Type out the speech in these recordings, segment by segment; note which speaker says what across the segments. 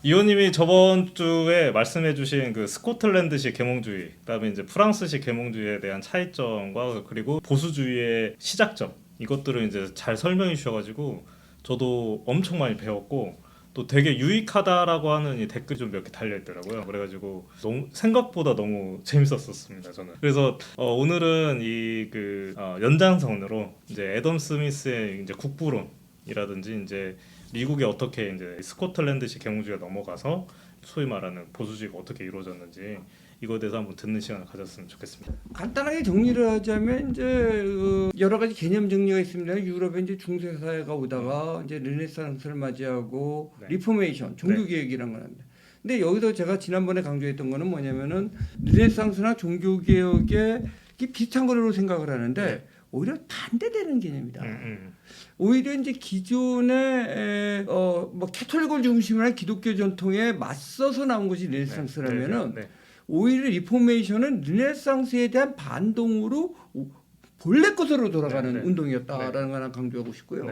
Speaker 1: 이호님이 저번 주에 말씀해주신 그 스코틀랜드식 계몽주의, 그다음에 이제 프랑스식 계몽주의에 대한 차이점과 그리고 보수주의의 시작점 이것들을 이제 잘 설명해 주셔가지고 저도 엄청 많이 배웠고 또 되게 유익하다라고 하는 이 댓글이 좀 몇 개 달려 있더라고요. 그래가지고 너무 생각보다 너무 재밌었습니다. 저는. 그래서 오늘은 이 연장선으로 이제 애덤 스미스의 이제 국부론이라든지 이제 미국에 어떻게 이제 스코틀랜드식 계몽주의가 넘어가서 소위 말하는 보수주의가 어떻게 이루어졌는지 이거에 대해서 한번 듣는 시간을 가졌으면 좋겠습니다.
Speaker 2: 간단하게 정리를 하자면 이제 여러 가지 개념 정리가 있습니다. 유럽에 이제 중세 사회가 오다가 이제 르네상스를 맞이하고
Speaker 1: 네.
Speaker 2: 리포메이션, 종교 개혁이라는 걸 합니다. 근데 여기서 제가 지난번에 강조했던 거는 뭐냐면은 르네상스나 종교 개혁에 비슷한 거로 생각을 하는데 오히려 반대되는 개념이다. 오히려 이제 기존의 뭐 캐톨릭을 중심으로 한 기독교 전통에 맞서서 나온 것이 르네상스라면은 오히려 리포메이션은 르네상스에 대한 반동으로 본래 것으로 돌아가는 운동이었다라는 걸 강조하고 싶고요.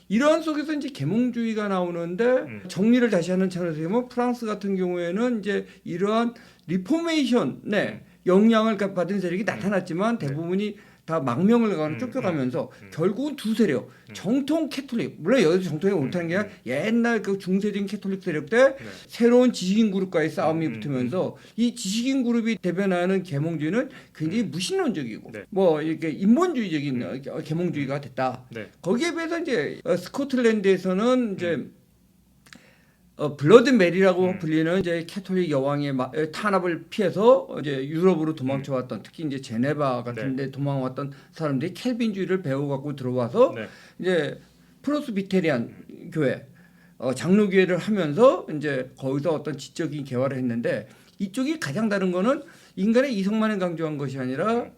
Speaker 2: 이러한 속에서 이제 계몽주의가 나오는데 정리를 다시 하는 차원에서 보면 프랑스 같은 경우에는 이제 이러한 리포메이션의 영향을 받은 세력이 나타났지만 대부분이 다 망명을 가는 쫓겨가면서 결국은 두 세력 정통 캐톨릭 물론 여기서 정통이 옳다는 게 아니라 옛날 그 중세적인 캐톨릭 세력 때 새로운 지식인 그룹과의 싸움이 붙으면서 이 지식인 그룹이 대변하는 계몽주의는 굉장히 무신론적이고 뭐 이렇게 인본주의적인 계몽주의가 됐다. 거기에 비해서 이제 스코틀랜드에서는 이제 블러드 메리라고 불리는 이제 캐톨릭 여왕의 탄압을 피해서 이제 유럽으로 도망쳐왔던 특히 이제 제네바 같은데 도망왔던 사람들이 켈빈주의를 배워갖고 들어와서 이제 프로스비테리안 교회 장로교회를 하면서 이제 거기서 어떤 지적인 개화를 했는데 이쪽이 가장 다른 거는 인간의 이성만을 강조한 것이 아니라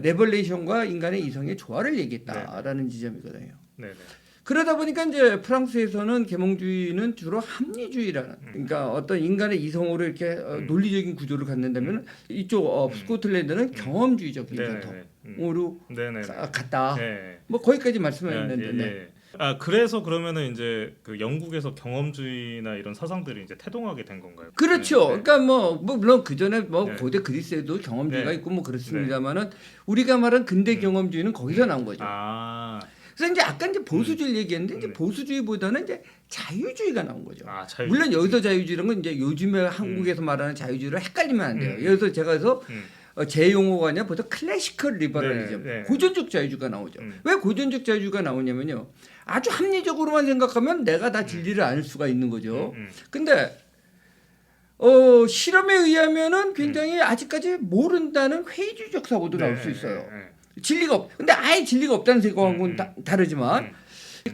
Speaker 2: 레벌레이션과 인간의 이성의 조화를 얘기했다라는 지점이거든요. 그러다 보니까 이제 프랑스에서는 계몽주의는 주로 합리주의라는 그러니까 어떤 인간의 이성으로 이렇게 논리적인 구조를 갖는다면 이쪽 스코틀랜드는 경험주의적인 전통으로 갔다. 뭐 거기까지 말씀하셨는데.
Speaker 1: 그래서 그러면은 이제 그 영국에서 경험주의나 이런 사상들이 이제 태동하게 된 건가요?
Speaker 2: 그렇죠. 그러니까 뭐 물론 그 전에 뭐 고대 그리스에도 경험주의가 있고 뭐 그렇습니다만은 우리가 말한 근대 경험주의는 거기서 나온 거죠. 그래서 이제 아까 이제 보수주의 얘기했는데 이제 보수주의보다는 이제 자유주의가 나온 거죠. 물론 여기서 자유주의라는 건 이제 요즘에 한국에서 말하는 자유주의를 헷갈리면 안 돼요. 여기서 제가 그래서 제 용어가 아니라 보통 클래시컬 리버럴리즘, 고전적 자유주의가 나오죠. 왜 고전적 자유주의가 나오냐면요. 아주 합리적으로만 생각하면 내가 다 진리를 알 수가 있는 거죠. 근데 실험에 의하면은 굉장히 아직까지 모른다는 회의주의적 사고도 나올 수 있어요. 근데 아예 진리가 없다는 생각하고는 다르지만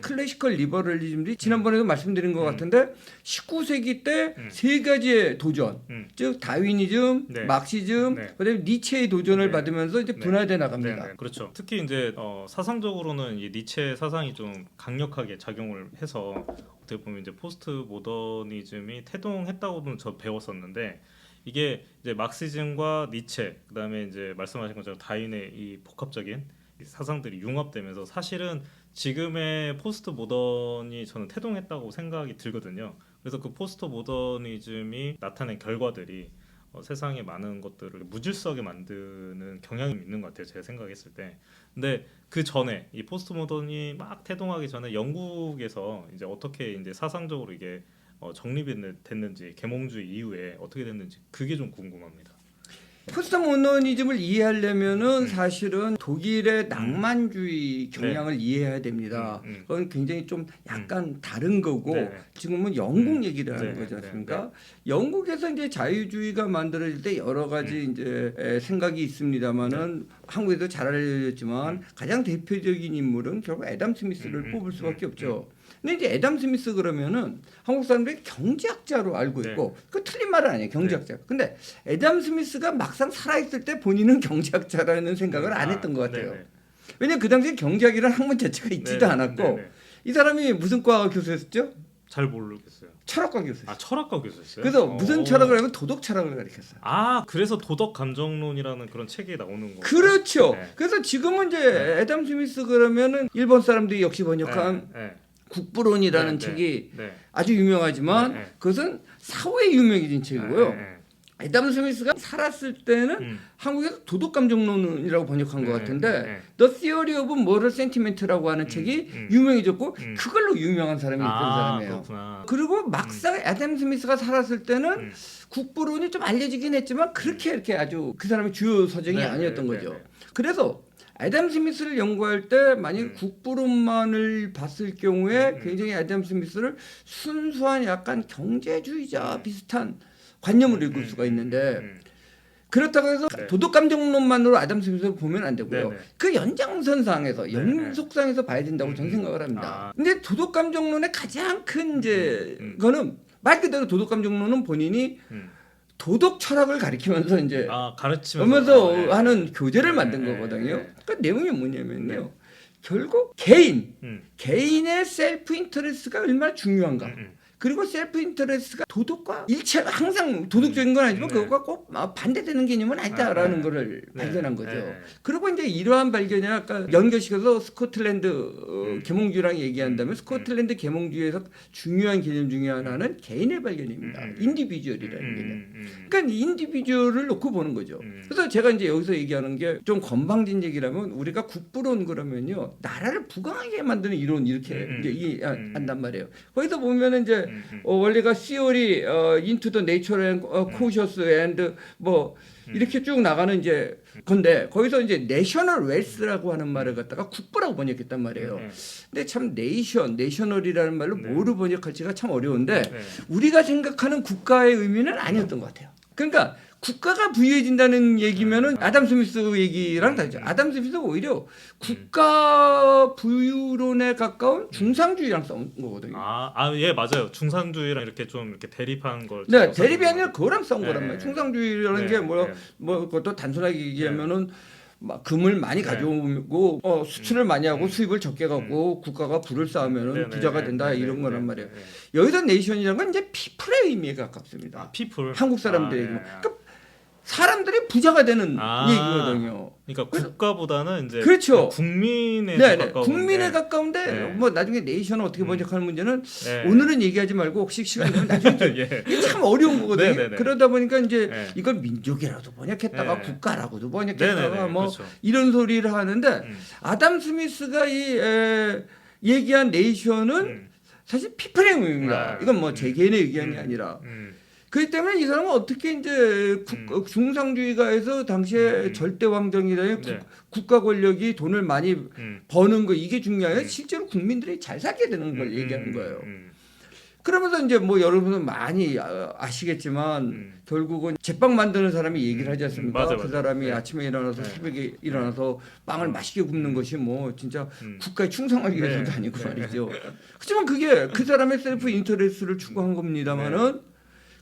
Speaker 2: 클래시컬 리버럴리즘들이 지난번에도 말씀드린 것 같은데 19세기 때 세 가지의 도전, 즉 다윈이즘, 막시즘, 그다음에 니체의 도전을 받으면서 이제 분화돼 나갑니다.
Speaker 1: 그렇죠. 특히 이제 사상적으로는 이 니체 사상이 좀 강력하게 작용을 해서 어떻게 보면 이제 포스트 모더니즘이 태동했다고는 저 배웠었는데. 이게 이제 막시즘과 니체 그다음에 이제 말씀하신 것처럼 다윈의 이 복합적인 사상들이 융합되면서 사실은 지금의 포스트 모던이 저는 태동했다고 생각이 들거든요. 그래서 그 포스트 모더니즘이 나타낸 결과들이 세상에 많은 것들을 무질서하게 만드는 경향이 있는 것 같아요. 제가 생각했을 때. 근데 그 전에 이 포스트 모던이 막 태동하기 전에 영국에서 이제 어떻게 이제 사상적으로 이게 정립이 됐는지 계몽주의 이후에 어떻게 됐는지 그게 좀 궁금합니다.
Speaker 2: 포스트 모더니즘을 이해하려면은 사실은 독일의 낭만주의 경향을 이해해야 됩니다. 그건 굉장히 좀 약간 다른 거고 지금은 영국 얘기를 하는 거지 않습니까? 영국에서 이제 자유주의가 만들어질 때 여러 가지 이제 생각이 있습니다만은 한국에도 잘 알려졌지만 가장 대표적인 인물은 결국 애덤 스미스를 뽑을 수밖에 없죠. 근데 이제 애덤 스미스 그러면은 한국 사람들이 경제학자로 알고 있고 그 틀린 말은 아니에요. 경제학자. 근데 애덤 스미스가 막상 살아있을 때 본인은 경제학자라는 생각을 안 했던 것 같아요. 왜냐면 그 당시에 경제학이라는 학문 자체가 있지도 않았고 이 사람이 무슨 과 교수였죠?
Speaker 1: 잘 모르겠어요.
Speaker 2: 철학과 교수였어요.
Speaker 1: 철학과 교수였어요?
Speaker 2: 그래서 무슨 철학을 하면 도덕 철학을 가르쳤어요.
Speaker 1: 그래서 도덕 감정론이라는 그런 책이 나오는 거예요.
Speaker 2: 그렇죠. 그래서 지금은 이제 애덤 스미스 그러면은 일본 사람들이 역시 번역한 국부론이라는
Speaker 1: 네,
Speaker 2: 책이
Speaker 1: 네.
Speaker 2: 아주 유명하지만
Speaker 1: 네, 네.
Speaker 2: 그것은 사후에 유명해진 책이고요.
Speaker 1: 네, 네.
Speaker 2: 애덤 스미스가 살았을 때는 한국에서 도덕감정론이라고 번역한 것 같은데 The Theory of Moral Sentiment라고 하는 책이 유명해졌고 그걸로 유명한 사람이 있던 사람이에요.
Speaker 1: 그렇구나.
Speaker 2: 그리고 막상 애덤 스미스가 살았을 때는 국부론이 좀 알려지긴 했지만 그렇게 이렇게 아주 그 사람의 주요 서적이
Speaker 1: 네,
Speaker 2: 아니었던
Speaker 1: 네,
Speaker 2: 거죠.
Speaker 1: 네, 네.
Speaker 2: 그래서 애덤 스미스를 연구할 때 만약에 국부론만을 봤을 경우에 굉장히 애덤 스미스를 순수한 약간 경제주의자 비슷한 관념을 읽을 수가 있는데 그렇다고 해서
Speaker 1: 네.
Speaker 2: 도덕감정론만으로 아담 스미스를 보면 안 되고요.
Speaker 1: 네, 네.
Speaker 2: 그 연장선상에서
Speaker 1: 네,
Speaker 2: 연속상에서 봐야 된다고 저는 생각을 합니다. 근데 도덕감정론의 가장 큰 이제 거는 말 그대로 도덕감정론은 본인이 도덕 철학을 가리키면서 이제
Speaker 1: 가르치면서
Speaker 2: 오면서 하는 교재를 만든 거거든요. 그 내용이 뭐냐면요. 결국 개인의 셀프 인터레스트가 얼마나 중요한가. 그리고 셀프 인터레스트가 도덕과 일체 항상 도덕적인 건 아니지만 그것과 꼭 반대되는 개념은 아니다라는 거를 발견한 거죠. 그리고 이제 이러한 발견이 아까 연결시켜서 스코틀랜드 계몽주의랑 얘기한다면 스코틀랜드 계몽주의에서 중요한 개념 중에 하나는 개인의 발견입니다. 인디비주얼이라는 개념. 그러니까 인디비주얼을 놓고 보는 거죠. 그래서 제가 이제 여기서 얘기하는 게 좀 건방진 얘기라면 우리가 국부론 그러면요 나라를 부강하게 만드는 이론 이렇게 이제 이해한단 말이에요. 거기서 보면은 이제 원리가 theory into the nature and conscious and 뭐 이렇게 쭉 나가는 이제 건데 거기서 이제 national wealth라고 하는 말을 갖다가 국부라고 번역했단 말이에요. 근데 참 national이라는 말로 뭐로 번역할지가 참 어려운데 우리가 생각하는 국가의 의미는 아니었던 것 같아요. 그러니까 국가가 부유해진다는 얘기면은 아담 스미스 얘기랑 다르죠. 아담 스미스가 오히려 국가 부유론에 가까운 중상주의랑 싸운 거거든요.
Speaker 1: 예, 맞아요. 중상주의랑 이렇게 좀 이렇게 대립한 걸.
Speaker 2: 네, 대립이 아니라 그거랑 싸운 거란 말이에요.
Speaker 1: 네.
Speaker 2: 중상주의라는 게 뭐 그것도 단순하게 얘기하면은 막 금을 많이 가져오고 수출을 많이 하고 수입을 적게 갖고 국가가 부를 쌓으면은 부자가 된다 이런 거란 말이에요. 여기서 네이션이라는 건 이제 피플의 의미에 가깝습니다.
Speaker 1: 피플.
Speaker 2: 한국 사람들의 그러니까 사람들이 부자가 되는 얘기거든요.
Speaker 1: 그러니까 국가보다는 이제
Speaker 2: 그렇죠.
Speaker 1: 국민에 가까운.
Speaker 2: 국민에 가까운데 뭐 나중에 네이션을 어떻게 번역하는 문제는 오늘은 얘기하지 말고 혹시 시간 되면 나중에 이게 참 어려운 거거든요. 그러다 보니까 이제 이걸 민족이라도 번역했다가 국가라고도 번역했다가 뭐
Speaker 1: 그렇죠.
Speaker 2: 이런 소리를 하는데 아담 스미스가 얘기한 네이션은 사실 피플의 의미입니다. 이건 뭐 제 개인의 의견이 아니라. 그렇기 때문에 이 사람은 어떻게 이제 중상주의가에서 당시에 절대 왕정이라 국가 권력이 돈을 많이 버는 거 이게 중요해요. 실제로 국민들이 잘 살게 되는 걸 얘기하는 거예요. 그러면서 이제 뭐 여러분은 많이 아시겠지만 결국은 제빵 만드는 사람이 얘기를 하지 않습니까?
Speaker 1: 맞아.
Speaker 2: 그 사람이 아침에 일어나서 새벽에 일어나서 빵을 맛있게 굽는 것이 뭐 진짜 국가에 충성하기 위해서도 아니고 말이죠. 그렇지만 그게 그 사람의 셀프 인터레스트를 추구한 겁니다만은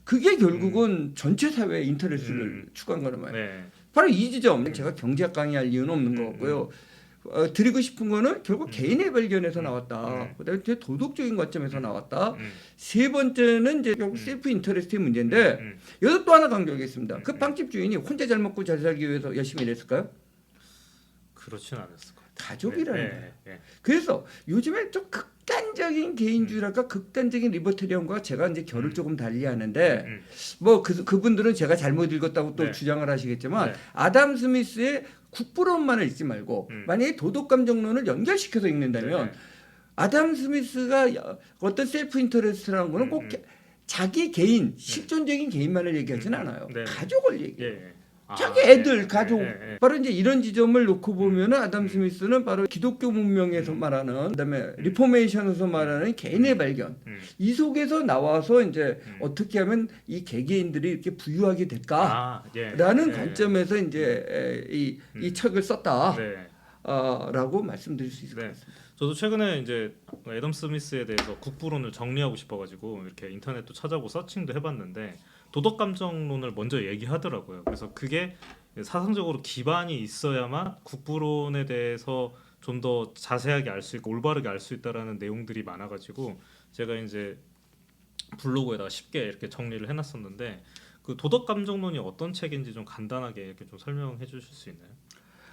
Speaker 2: 그게 결국은 전체 사회의 인터레스트를 추구한 거란 말이에요. 바로 이 지점 제가 경제학 강의할 이유는 없는 것 같고요. 드리고 싶은 거는 결국 개인의 발견에서 나왔다. 그다음에 도덕적인 관점에서 나왔다. 세 번째는 이제 결국 셀프 인터레스트의 문제인데 여기서 또 하나 강조하겠습니다. 그 빵집 주인이 혼자 잘 먹고 잘 살기 위해서 열심히 일했을까요?
Speaker 1: 그렇진 않았을 거예요.
Speaker 2: 가족이라는 거예요. 그래서 요즘에 좀 극단적인 개인주의랄까 극단적인 리버테리언과 제가 이제 결을 조금 달리하는데 뭐 그분들은 제가 잘못 읽었다고 또 주장을 하시겠지만 아담 스미스의 국부론만을 읽지 말고 만약에 도덕감정론을 연결시켜서 읽는다면 아담 스미스가 어떤 셀프 인터레스트라는 거는 꼭 자기 개인 실존적인 개인만을 얘기하지는 않아요. 가족을 얘기해요. 자기 애들, 가족. 바로 이제 이런 지점을 놓고 보면은 아담 스미스는 바로 기독교 문명에서 말하는, 그다음에 리포메이션에서 말하는 개인의 발견. 이 속에서 나와서 이제 어떻게 하면 이 개개인들이 이렇게 부유하게 될까라는 관점에서 이제 이 책을 썼다. 라고 말씀드릴 수 있을 것 같습니다.
Speaker 1: 저도 최근에 이제 애덤 스미스에 대해서 국부론을 정리하고 싶어가지고 이렇게 인터넷도 찾아보고 서칭도 해봤는데 도덕감정론을 먼저 얘기하더라고요. 그래서 그게 사상적으로 기반이 있어야만 국부론에 대해서 좀 더 자세하게 알 수 있고 올바르게 알 수 있다라는 내용들이 많아가지고 제가 이제 블로그에다가 쉽게 이렇게 정리를 해놨었는데 그 도덕감정론이 어떤 책인지 좀 간단하게 이렇게 좀 설명해 주실 수 있나요?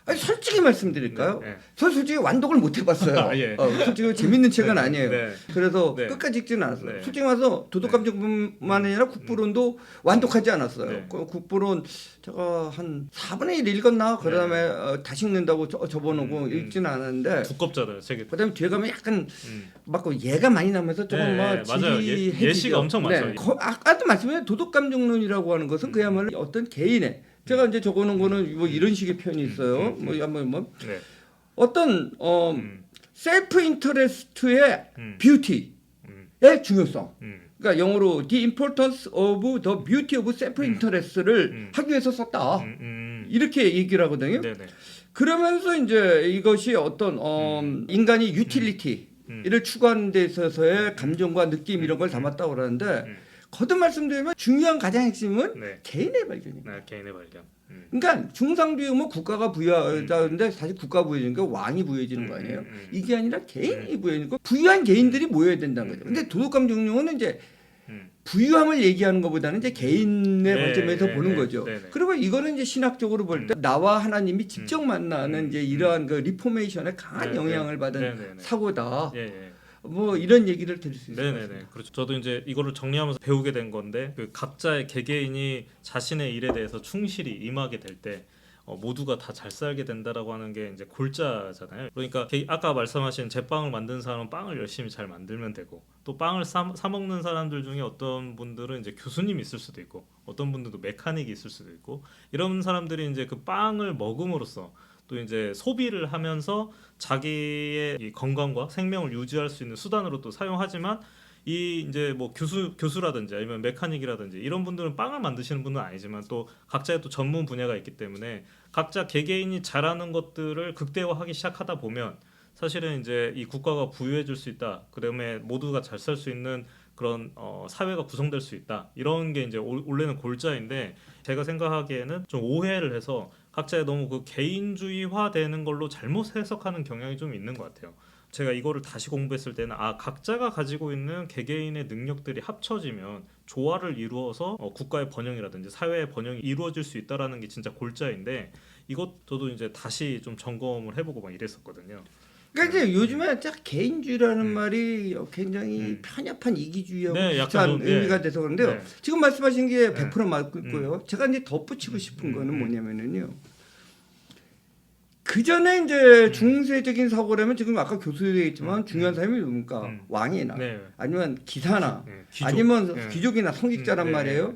Speaker 2: 아니, 솔직히 말씀드릴까요?
Speaker 1: 네.
Speaker 2: 저 솔직히 완독을 못 해봤어요.
Speaker 1: 아, 예.
Speaker 2: 솔직히 재밌는 책은
Speaker 1: 네,
Speaker 2: 아니에요.
Speaker 1: 네.
Speaker 2: 그래서
Speaker 1: 네.
Speaker 2: 끝까지 읽지는 않았어요.
Speaker 1: 네.
Speaker 2: 솔직히 말해서 도덕감정뿐만 아니라 국부론도 완독하지 않았어요.
Speaker 1: 네.
Speaker 2: 그 국부론 제가 한 4분의 1 읽었나? 그 다음에 다시 읽는다고 접어놓고 읽지는 않았는데
Speaker 1: 두껍잖아요 책이.
Speaker 2: 그 다음에 뒤에 가면 약간
Speaker 1: 음.
Speaker 2: 막 예가 많이 나면서 조금
Speaker 1: 네,
Speaker 2: 막
Speaker 1: 맞아요.
Speaker 2: 지리해지죠.
Speaker 1: 예시가 엄청 많죠.
Speaker 2: 아까도 말씀드린 도덕감정론이라고 하는 것은 그야말로 어떤 개인의 제가 이제 적어놓은 거는 뭐 이런 식의 표현이 있어요. 뭐
Speaker 1: 네.
Speaker 2: 어떤 셀프 인터레스트의
Speaker 1: 음.
Speaker 2: 뷰티의 중요성.
Speaker 1: 음.
Speaker 2: 그러니까 영어로 the importance of the beauty of self interest를 하기 위해서 썼다. 이렇게 얘기를 하거든요.
Speaker 1: 네네.
Speaker 2: 그러면서 이제 이것이 어떤 인간이 유틸리티를 추구하는 데 있어서의 감정과 느낌 이런 걸 담았다고 그러는데 거듭 말씀드리면 중요한 가장 핵심은
Speaker 1: 네.
Speaker 2: 개인의 발견입니다.
Speaker 1: 네, 개인의 발견.
Speaker 2: 그러니까 중상주의면 국가가 부여하는데 사실 국가 부여해지는 게 왕이 부여해지는 거 아니에요. 이게 아니라 개인이 부여해지는 거 부유한 개인들이 모여야 된다는 거죠. 근데 도덕감정론은 이제 부유함을 얘기하는 것보다는 이제 개인의 관점에서 보는 거죠. 그리고 이거는 이제 신학적으로 볼 때 나와 하나님이 직접 만나는 이제 이러한 그 리포메이션에 강한 영향을 받은 사고다. 뭐 이런 얘기를 드릴 수 있어요.
Speaker 1: 네네네. 그렇죠. 저도 이제 이거를 정리하면서 배우게 된 건데 그 각자의 개개인이 자신의 일에 대해서 충실히 임하게 될 때 모두가 다 잘 살게 된다라고 하는 게 이제 골자잖아요. 그러니까 아까 말씀하신 제빵을 만든 사람은 빵을 열심히 잘 만들면 되고 또 빵을 사 먹는 사람들 중에 어떤 분들은 이제 교수님이 있을 수도 있고 어떤 분들도 메카닉이 있을 수도 있고 이런 사람들이 이제 그 빵을 먹음으로써 또 이제 소비를 하면서 자기의 이 건강과 생명을 유지할 수 있는 수단으로 또 사용하지만 이 이제 뭐 교수라든지 아니면 메카닉이라든지 이런 분들은 빵을 만드시는 분은 아니지만 또 각자의 또 전문 분야가 있기 때문에 각자 개개인이 잘하는 것들을 극대화하기 시작하다 보면 사실은 이제 이 국가가 부유해질 수 있다. 그다음에 모두가 잘 살 수 있는 그런 사회가 구성될 수 있다. 이런 게 이제 원래는 골자인데 제가 생각하기에는 좀 오해를 해서 각자의 너무 그 개인주의화되는 걸로 잘못 해석하는 경향이 좀 있는 것 같아요. 제가 이거를 다시 공부했을 때는 각자가 가지고 있는 개개인의 능력들이 합쳐지면 조화를 이루어서 국가의 번영이라든지 사회의 번영이 이루어질 수 있다라는 게 진짜 골자인데 이것 저도 이제 다시 좀 점검을 해보고 막 이랬었거든요.
Speaker 2: 그러니까 이제 요즘에 딱 개인주의라는 말이 굉장히 편협한 이기주의하고 비슷한 의미가 돼서 그런데요. 지금 말씀하신 게 100% 맞고요. 제가 이제 덧붙이고 싶은 거는 뭐냐면은요. 그 전에 이제 중세적인 사고라면 지금 아까 교수도 얘기했지만 중요한 사람이 누굽니까? 왕이나 아니면 기사나
Speaker 1: 귀족.
Speaker 2: 아니면 귀족이나 성직자란 말이에요.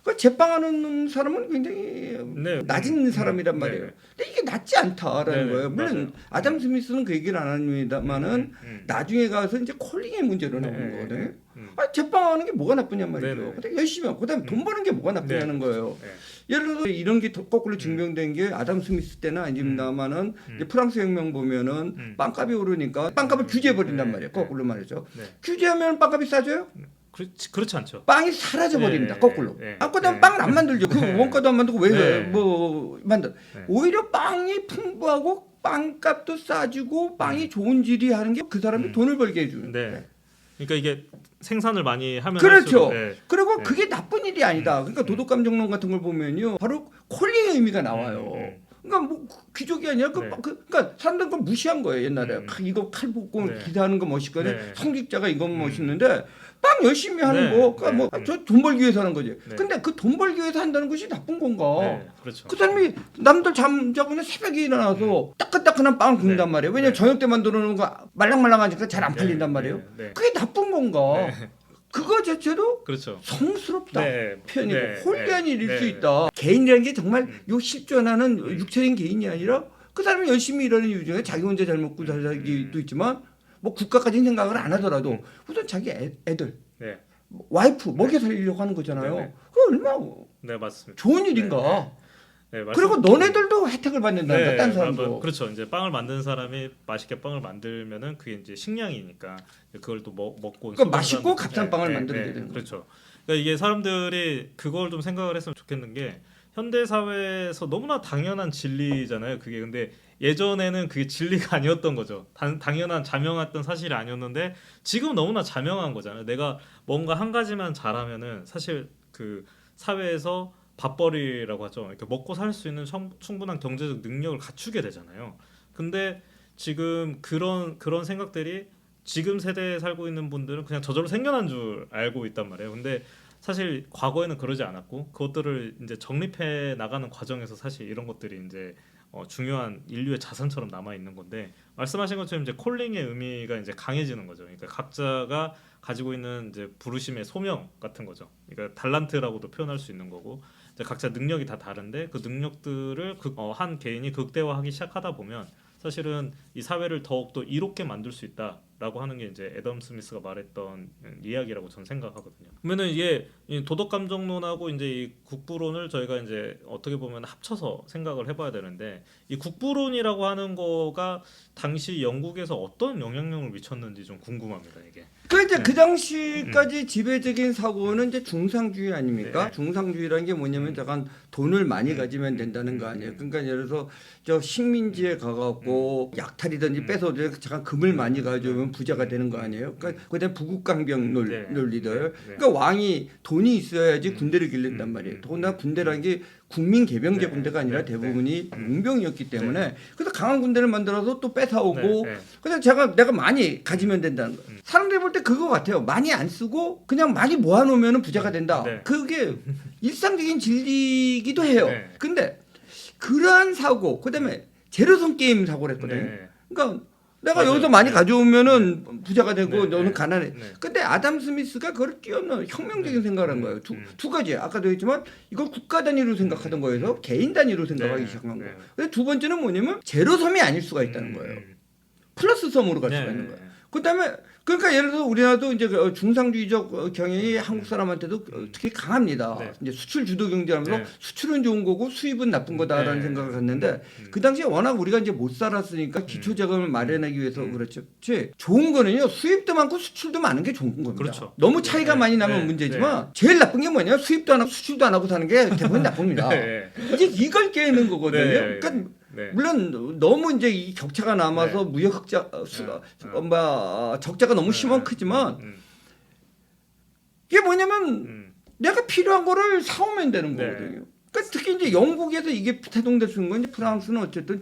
Speaker 2: 그 제빵하는 사람은 굉장히 낮은 사람이란 말이에요. 근데 이게 낮지 않다라는 거예요. 물론
Speaker 1: 맞아요.
Speaker 2: 아담 스미스는 그 얘기를 안 합니다만은 나중에 가서 이제 콜링의 문제로 나오는 거거든요. 제빵하는 게 뭐가 나쁘냔 말이죠. 근데 열심히 하고 그다음에 돈 버는 게 뭐가 나쁘냐는 거예요. 예를 들어서 이런 게 거꾸로 증명된 게 아담 스미스 때는 아닙니다만은 이제 프랑스 혁명 보면은 빵값이 오르니까 빵값을 규제해 버린단 말이에요. 거꾸로 말이죠. 규제하면 빵값이 싸져요?
Speaker 1: 그렇지 않죠.
Speaker 2: 빵이 사라져 버립니다. 거꾸로. 그다음 빵을 안 만들죠. 그 원가도 안 만들고 왜 뭐 만들? 오히려 빵이 풍부하고 빵값도 싸지고 빵이 좋은 질이 하는 게 그 사람이 돈을 벌게 해주는.
Speaker 1: 그러니까 이게 생산을 많이 하면
Speaker 2: 그렇죠.
Speaker 1: 할수록,
Speaker 2: 그리고 그게 나쁜 일이 아니다. 그러니까 도덕감정론 같은 걸 보면요, 바로 콜링의 의미가 나와요. 그러니까 뭐 귀족이 아니라 그러니까 사람들 그걸 무시한 거예요 옛날에. 이거 칼 볶고 기사하는 거 멋있거든. 성직자가 이건 멋있는데 빵 열심히 하는 거, 그러니까 뭐 저 돈 벌기 위해서 하는 거지. 근데 그 돈 벌기 위해서 한다는 것이 나쁜 건가?
Speaker 1: 그렇죠.
Speaker 2: 그 사람이 남들 잠자고 있는 새벽에 일어나서 따끈따끈한 빵을 굽는단 말이에요. 왜냐면 저녁 때 만들어 놓은 거 말랑말랑하니까 잘 안 팔린단 말이에요. 그게 나쁜 건가? 그거 자체도
Speaker 1: 그렇죠.
Speaker 2: 성스럽다 표현이고 홀리한 일일 수 있다. 개인이라는 게 정말 요 실존하는 육체적인 개인이 아니라 그 사람이 열심히 일하는 이유 중에 자기 혼자 잘 먹고 잘 살기도 있지만 뭐 국가까지는 생각을 안 하더라도 우선 자기 애들 와이프 먹여 살리려고 하는 거잖아요. 그거 얼마나
Speaker 1: 맞습니다.
Speaker 2: 좋은 일인가. 그리고 너네들도 혜택을 받는다. 딴 사람도.
Speaker 1: 그렇죠. 이제 빵을 만드는 사람이 맛있게 빵을 만들면은 그게 이제 식량이니까 그걸 또 먹고.
Speaker 2: 그러니까 맛있고 값싼 빵을 만들어야 되는 거죠.
Speaker 1: 그렇죠. 그러니까 이게 사람들이 그걸 좀 생각을 했으면 좋겠는 게 현대 사회에서 너무나 당연한 진리잖아요. 그게 근데 예전에는 그게 진리가 아니었던 거죠. 당연한 자명했던 사실이 아니었는데 지금 너무나 자명한 거잖아요. 내가 뭔가 한 가지만 잘하면은 사실 그 사회에서 밥벌이라고 하죠. 이렇게 먹고 살 수 있는 충분한 경제적 능력을 갖추게 되잖아요. 근데 지금 그런 생각들이 지금 세대에 살고 있는 분들은 그냥 저절로 생겨난 줄 알고 있단 말이에요. 근데 사실 과거에는 그러지 않았고 그것들을 이제 정립해 나가는 과정에서 사실 이런 것들이 이제 중요한 인류의 자산처럼 남아 있는 건데 말씀하신 것처럼 이제 콜링의 의미가 이제 강해지는 거죠. 그러니까 각자가 가지고 있는 이제 부르심의 소명 같은 거죠. 그러니까 달란트라고도 표현할 수 있는 거고 이제 각자 능력이 다 다른데 그 능력들을 한 개인이 극대화하기 시작하다 보면 사실은 이 사회를 더욱더 이롭게 만들 수 있다라고 하는 게 이제 애덤 스미스가 말했던 이야기라고 저는 생각하거든요. 그러면은 이게 이 도덕 감정론하고 이제 이 국부론을 저희가 이제 어떻게 보면 합쳐서 생각을 해봐야 되는데 이 국부론이라고 하는 거가 당시 영국에서 어떤 영향력을 미쳤는지 좀 궁금합니다. 이게.
Speaker 2: 그 이제 그 당시까지 지배적인 사고는 이제 중상주의 아닙니까?
Speaker 1: 네.
Speaker 2: 중상주의라는 게 뭐냐면 잠깐 돈을 많이 가지면 된다는 거 아니에요. 그러니까 예를 들어서 저 식민지에 가갖고 약탈이든지 뺏어 잠깐 금을 많이 가져오면 부자가 되는 거 아니에요? 그러니까 그다음 부국강병 논리들. 그러니까 왕이 돈이 있어야지 군대를 길른단 말이에요. 더군다나 군대라는 게 국민 개병제 군대가 아니라 대부분이 용병이었기 때문에 그래서 강한 군대를 만들어서 또 뺏어오고 그래서 내가 많이 가지면 된다는 거예요. 사람들이 볼 때 그거 같아요. 많이 안 쓰고 그냥 많이 모아놓으면 부자가 된다. 그게 일상적인 진리이기도 해요. 근데 그러한 사고 그다음에 제로섬 게임 사고를 했거든요. 그러니까 내가
Speaker 1: 맞아요.
Speaker 2: 여기서 많이 가져오면은 부자가 되고
Speaker 1: 네.
Speaker 2: 너는 가난해.
Speaker 1: 네.
Speaker 2: 근데 아담 스미스가 그걸 뛰어넘는 혁명적인 생각을 한 거예요. 두 가지. 아까도 했지만 이걸 국가 단위로 생각하던 거에서 개인 단위로 생각하기 시작한 거예요. 근데 두 번째는 뭐냐면 제로섬이 아닐 수가 있다는 거예요. 플러스 섬으로 갈 수가 있는 거예요. 그다음에 그러니까 예를 들어서 우리나라도 이제 중상주의적 경향이 한국 사람한테도 특히 강합니다. 이제 수출 주도 경제하면서 수출은 좋은 거고 수입은 나쁜 거다라는 생각을 갖는데 그 당시에 워낙 우리가 이제 못 살았으니까 기초 자금을 마련하기 위해서 그렇죠. 좋은 거는요 수입도 많고 수출도 많은 게 좋은 겁니다.
Speaker 1: 그렇죠.
Speaker 2: 너무 차이가 많이 나면 문제지만 제일 나쁜 게 뭐냐 수입도 안 하고 수출도 안 하고 사는 게 대부분 나쁩니다. 이제 이걸 깨는 거거든요. 그러니까 물론 너무 이제 이 격차가 남아서 무역 흑자 적자가 너무 심한 크지만 이게 뭐냐면 내가 필요한 거를 사오면 되는 거거든요. 그러니까 특히 이제 영국에서 이게 태동될 수 있는 건 이제 프랑스는 어쨌든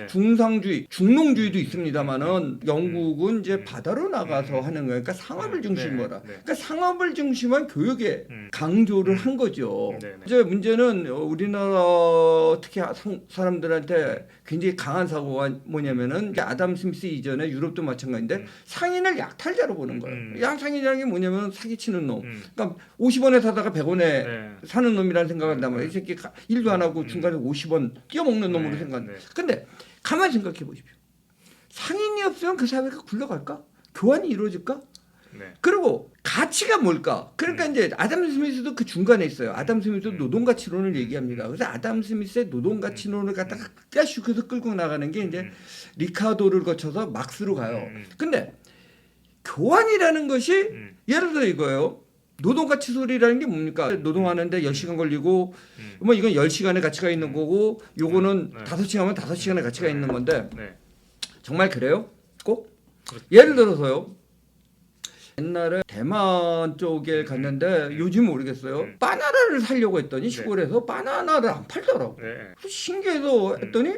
Speaker 2: 중상주의, 중농주의도 있습니다만은 영국은 이제 바다로 나가서 하는 거예요. 그러니까 상업을 중심으로. 그러니까 상업을 중심한 교육에 강조를 한 거죠. 이제 문제는 우리나라 특히 사람들한테 굉장히 강한 사고가 뭐냐면은 이제 아담 스미스 이전에 유럽도 마찬가지인데 상인을 약탈자로 보는 거예요. 양상인이라는 게 뭐냐면 사기치는 놈. 그러니까 50원에 사다가 100원에 사는 놈이라는 생각을 한단 말이에요. 이 새끼 일도 안 하고 중간에 50원 뛰어먹는 놈으로 생각한다. 근데 가만히 생각해 보십시오. 상인이 없으면 그 사회가 굴러갈까? 교환이 이루어질까? 그리고 가치가 뭘까? 그러니까 이제 아담 스미스도 그 중간에 있어요. 아담 스미스도 노동가치론을 얘기합니다. 그래서 아담 스미스의 노동가치론을 갖다가 쭉 끌고 나가는 게 이제 리카도를 거쳐서 막스로 가요. 근데 교환이라는 것이 예를 들어 이거예요. 노동가치 소리라는 게 뭡니까? 노동하는데 10시간 걸리고 뭐 이건 10시간의 가치가 있는 거고 요거는 5시간이면 5시간의 가치가 있는 건데 정말 그래요? 꼭? 예를 들어서요. 옛날에 대만 쪽에 갔는데 요즘 모르겠어요. 바나나를 사려고 했더니 시골에서 바나나를 안 팔더라고. 그래서 신기해서 했더니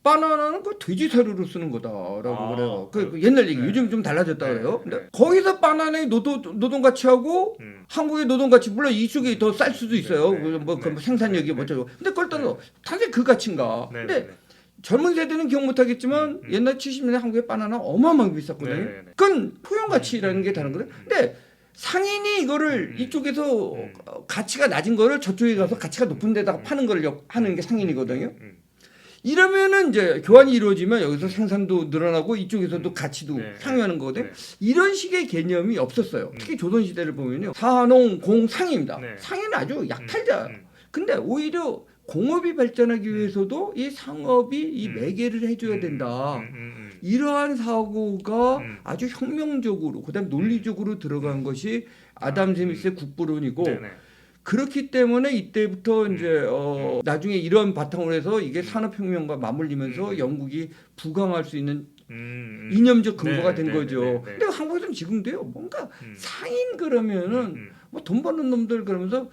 Speaker 2: 바나나는 그 돼지 사료로 쓰는 거다라고 그래요. 그 옛날 얘기. 요즘 좀 달라졌다 그래요. 근데 거기서 바나나의 노동 가치하고 한국의 노동 가치 물론 이쪽이 더 쌀 수도 있어요. 뭐 생산력이 뭐죠. 근데 그걸 떠나서 단지 그 가치인가. 근데 젊은 세대는 기억 못 하겠지만 옛날 70년대 한국의 바나나 어마어마하게 비쌌거든요. 그건 포용 가치라는 게 다른 거예요. 근데 상인이 이거를 이쪽에서 가치가 낮은 거를 저쪽에 가서 가치가 높은 데다가 파는 걸 하는 게 상인이거든요. 이러면은 이제 교환이 이루어지면 여기서 생산도 늘어나고 이쪽에서도 가치도 상회하는 거거든요. 이런 식의 개념이 없었어요. 특히 조선 시대를 보면요. 사농 공 상입니다. 상인은 아주 약탈자. 근데 오히려 공업이 발전하기 위해서도 이 상업이 이 매개를 해줘야 된다. 이러한 사고가 아주 혁명적으로 그다음 논리적으로 들어간 것이 아담 스미스의 국부론이고 그렇기 때문에 이때부터 이제 나중에 이런 바탕으로 해서 이게 산업혁명과 맞물리면서 영국이 부강할 수 있는 이념적 근거가 된 거죠. 근데 한국에서는 지금도요. 뭔가 상인 그러면은 뭐 돈 버는 놈들 그러면서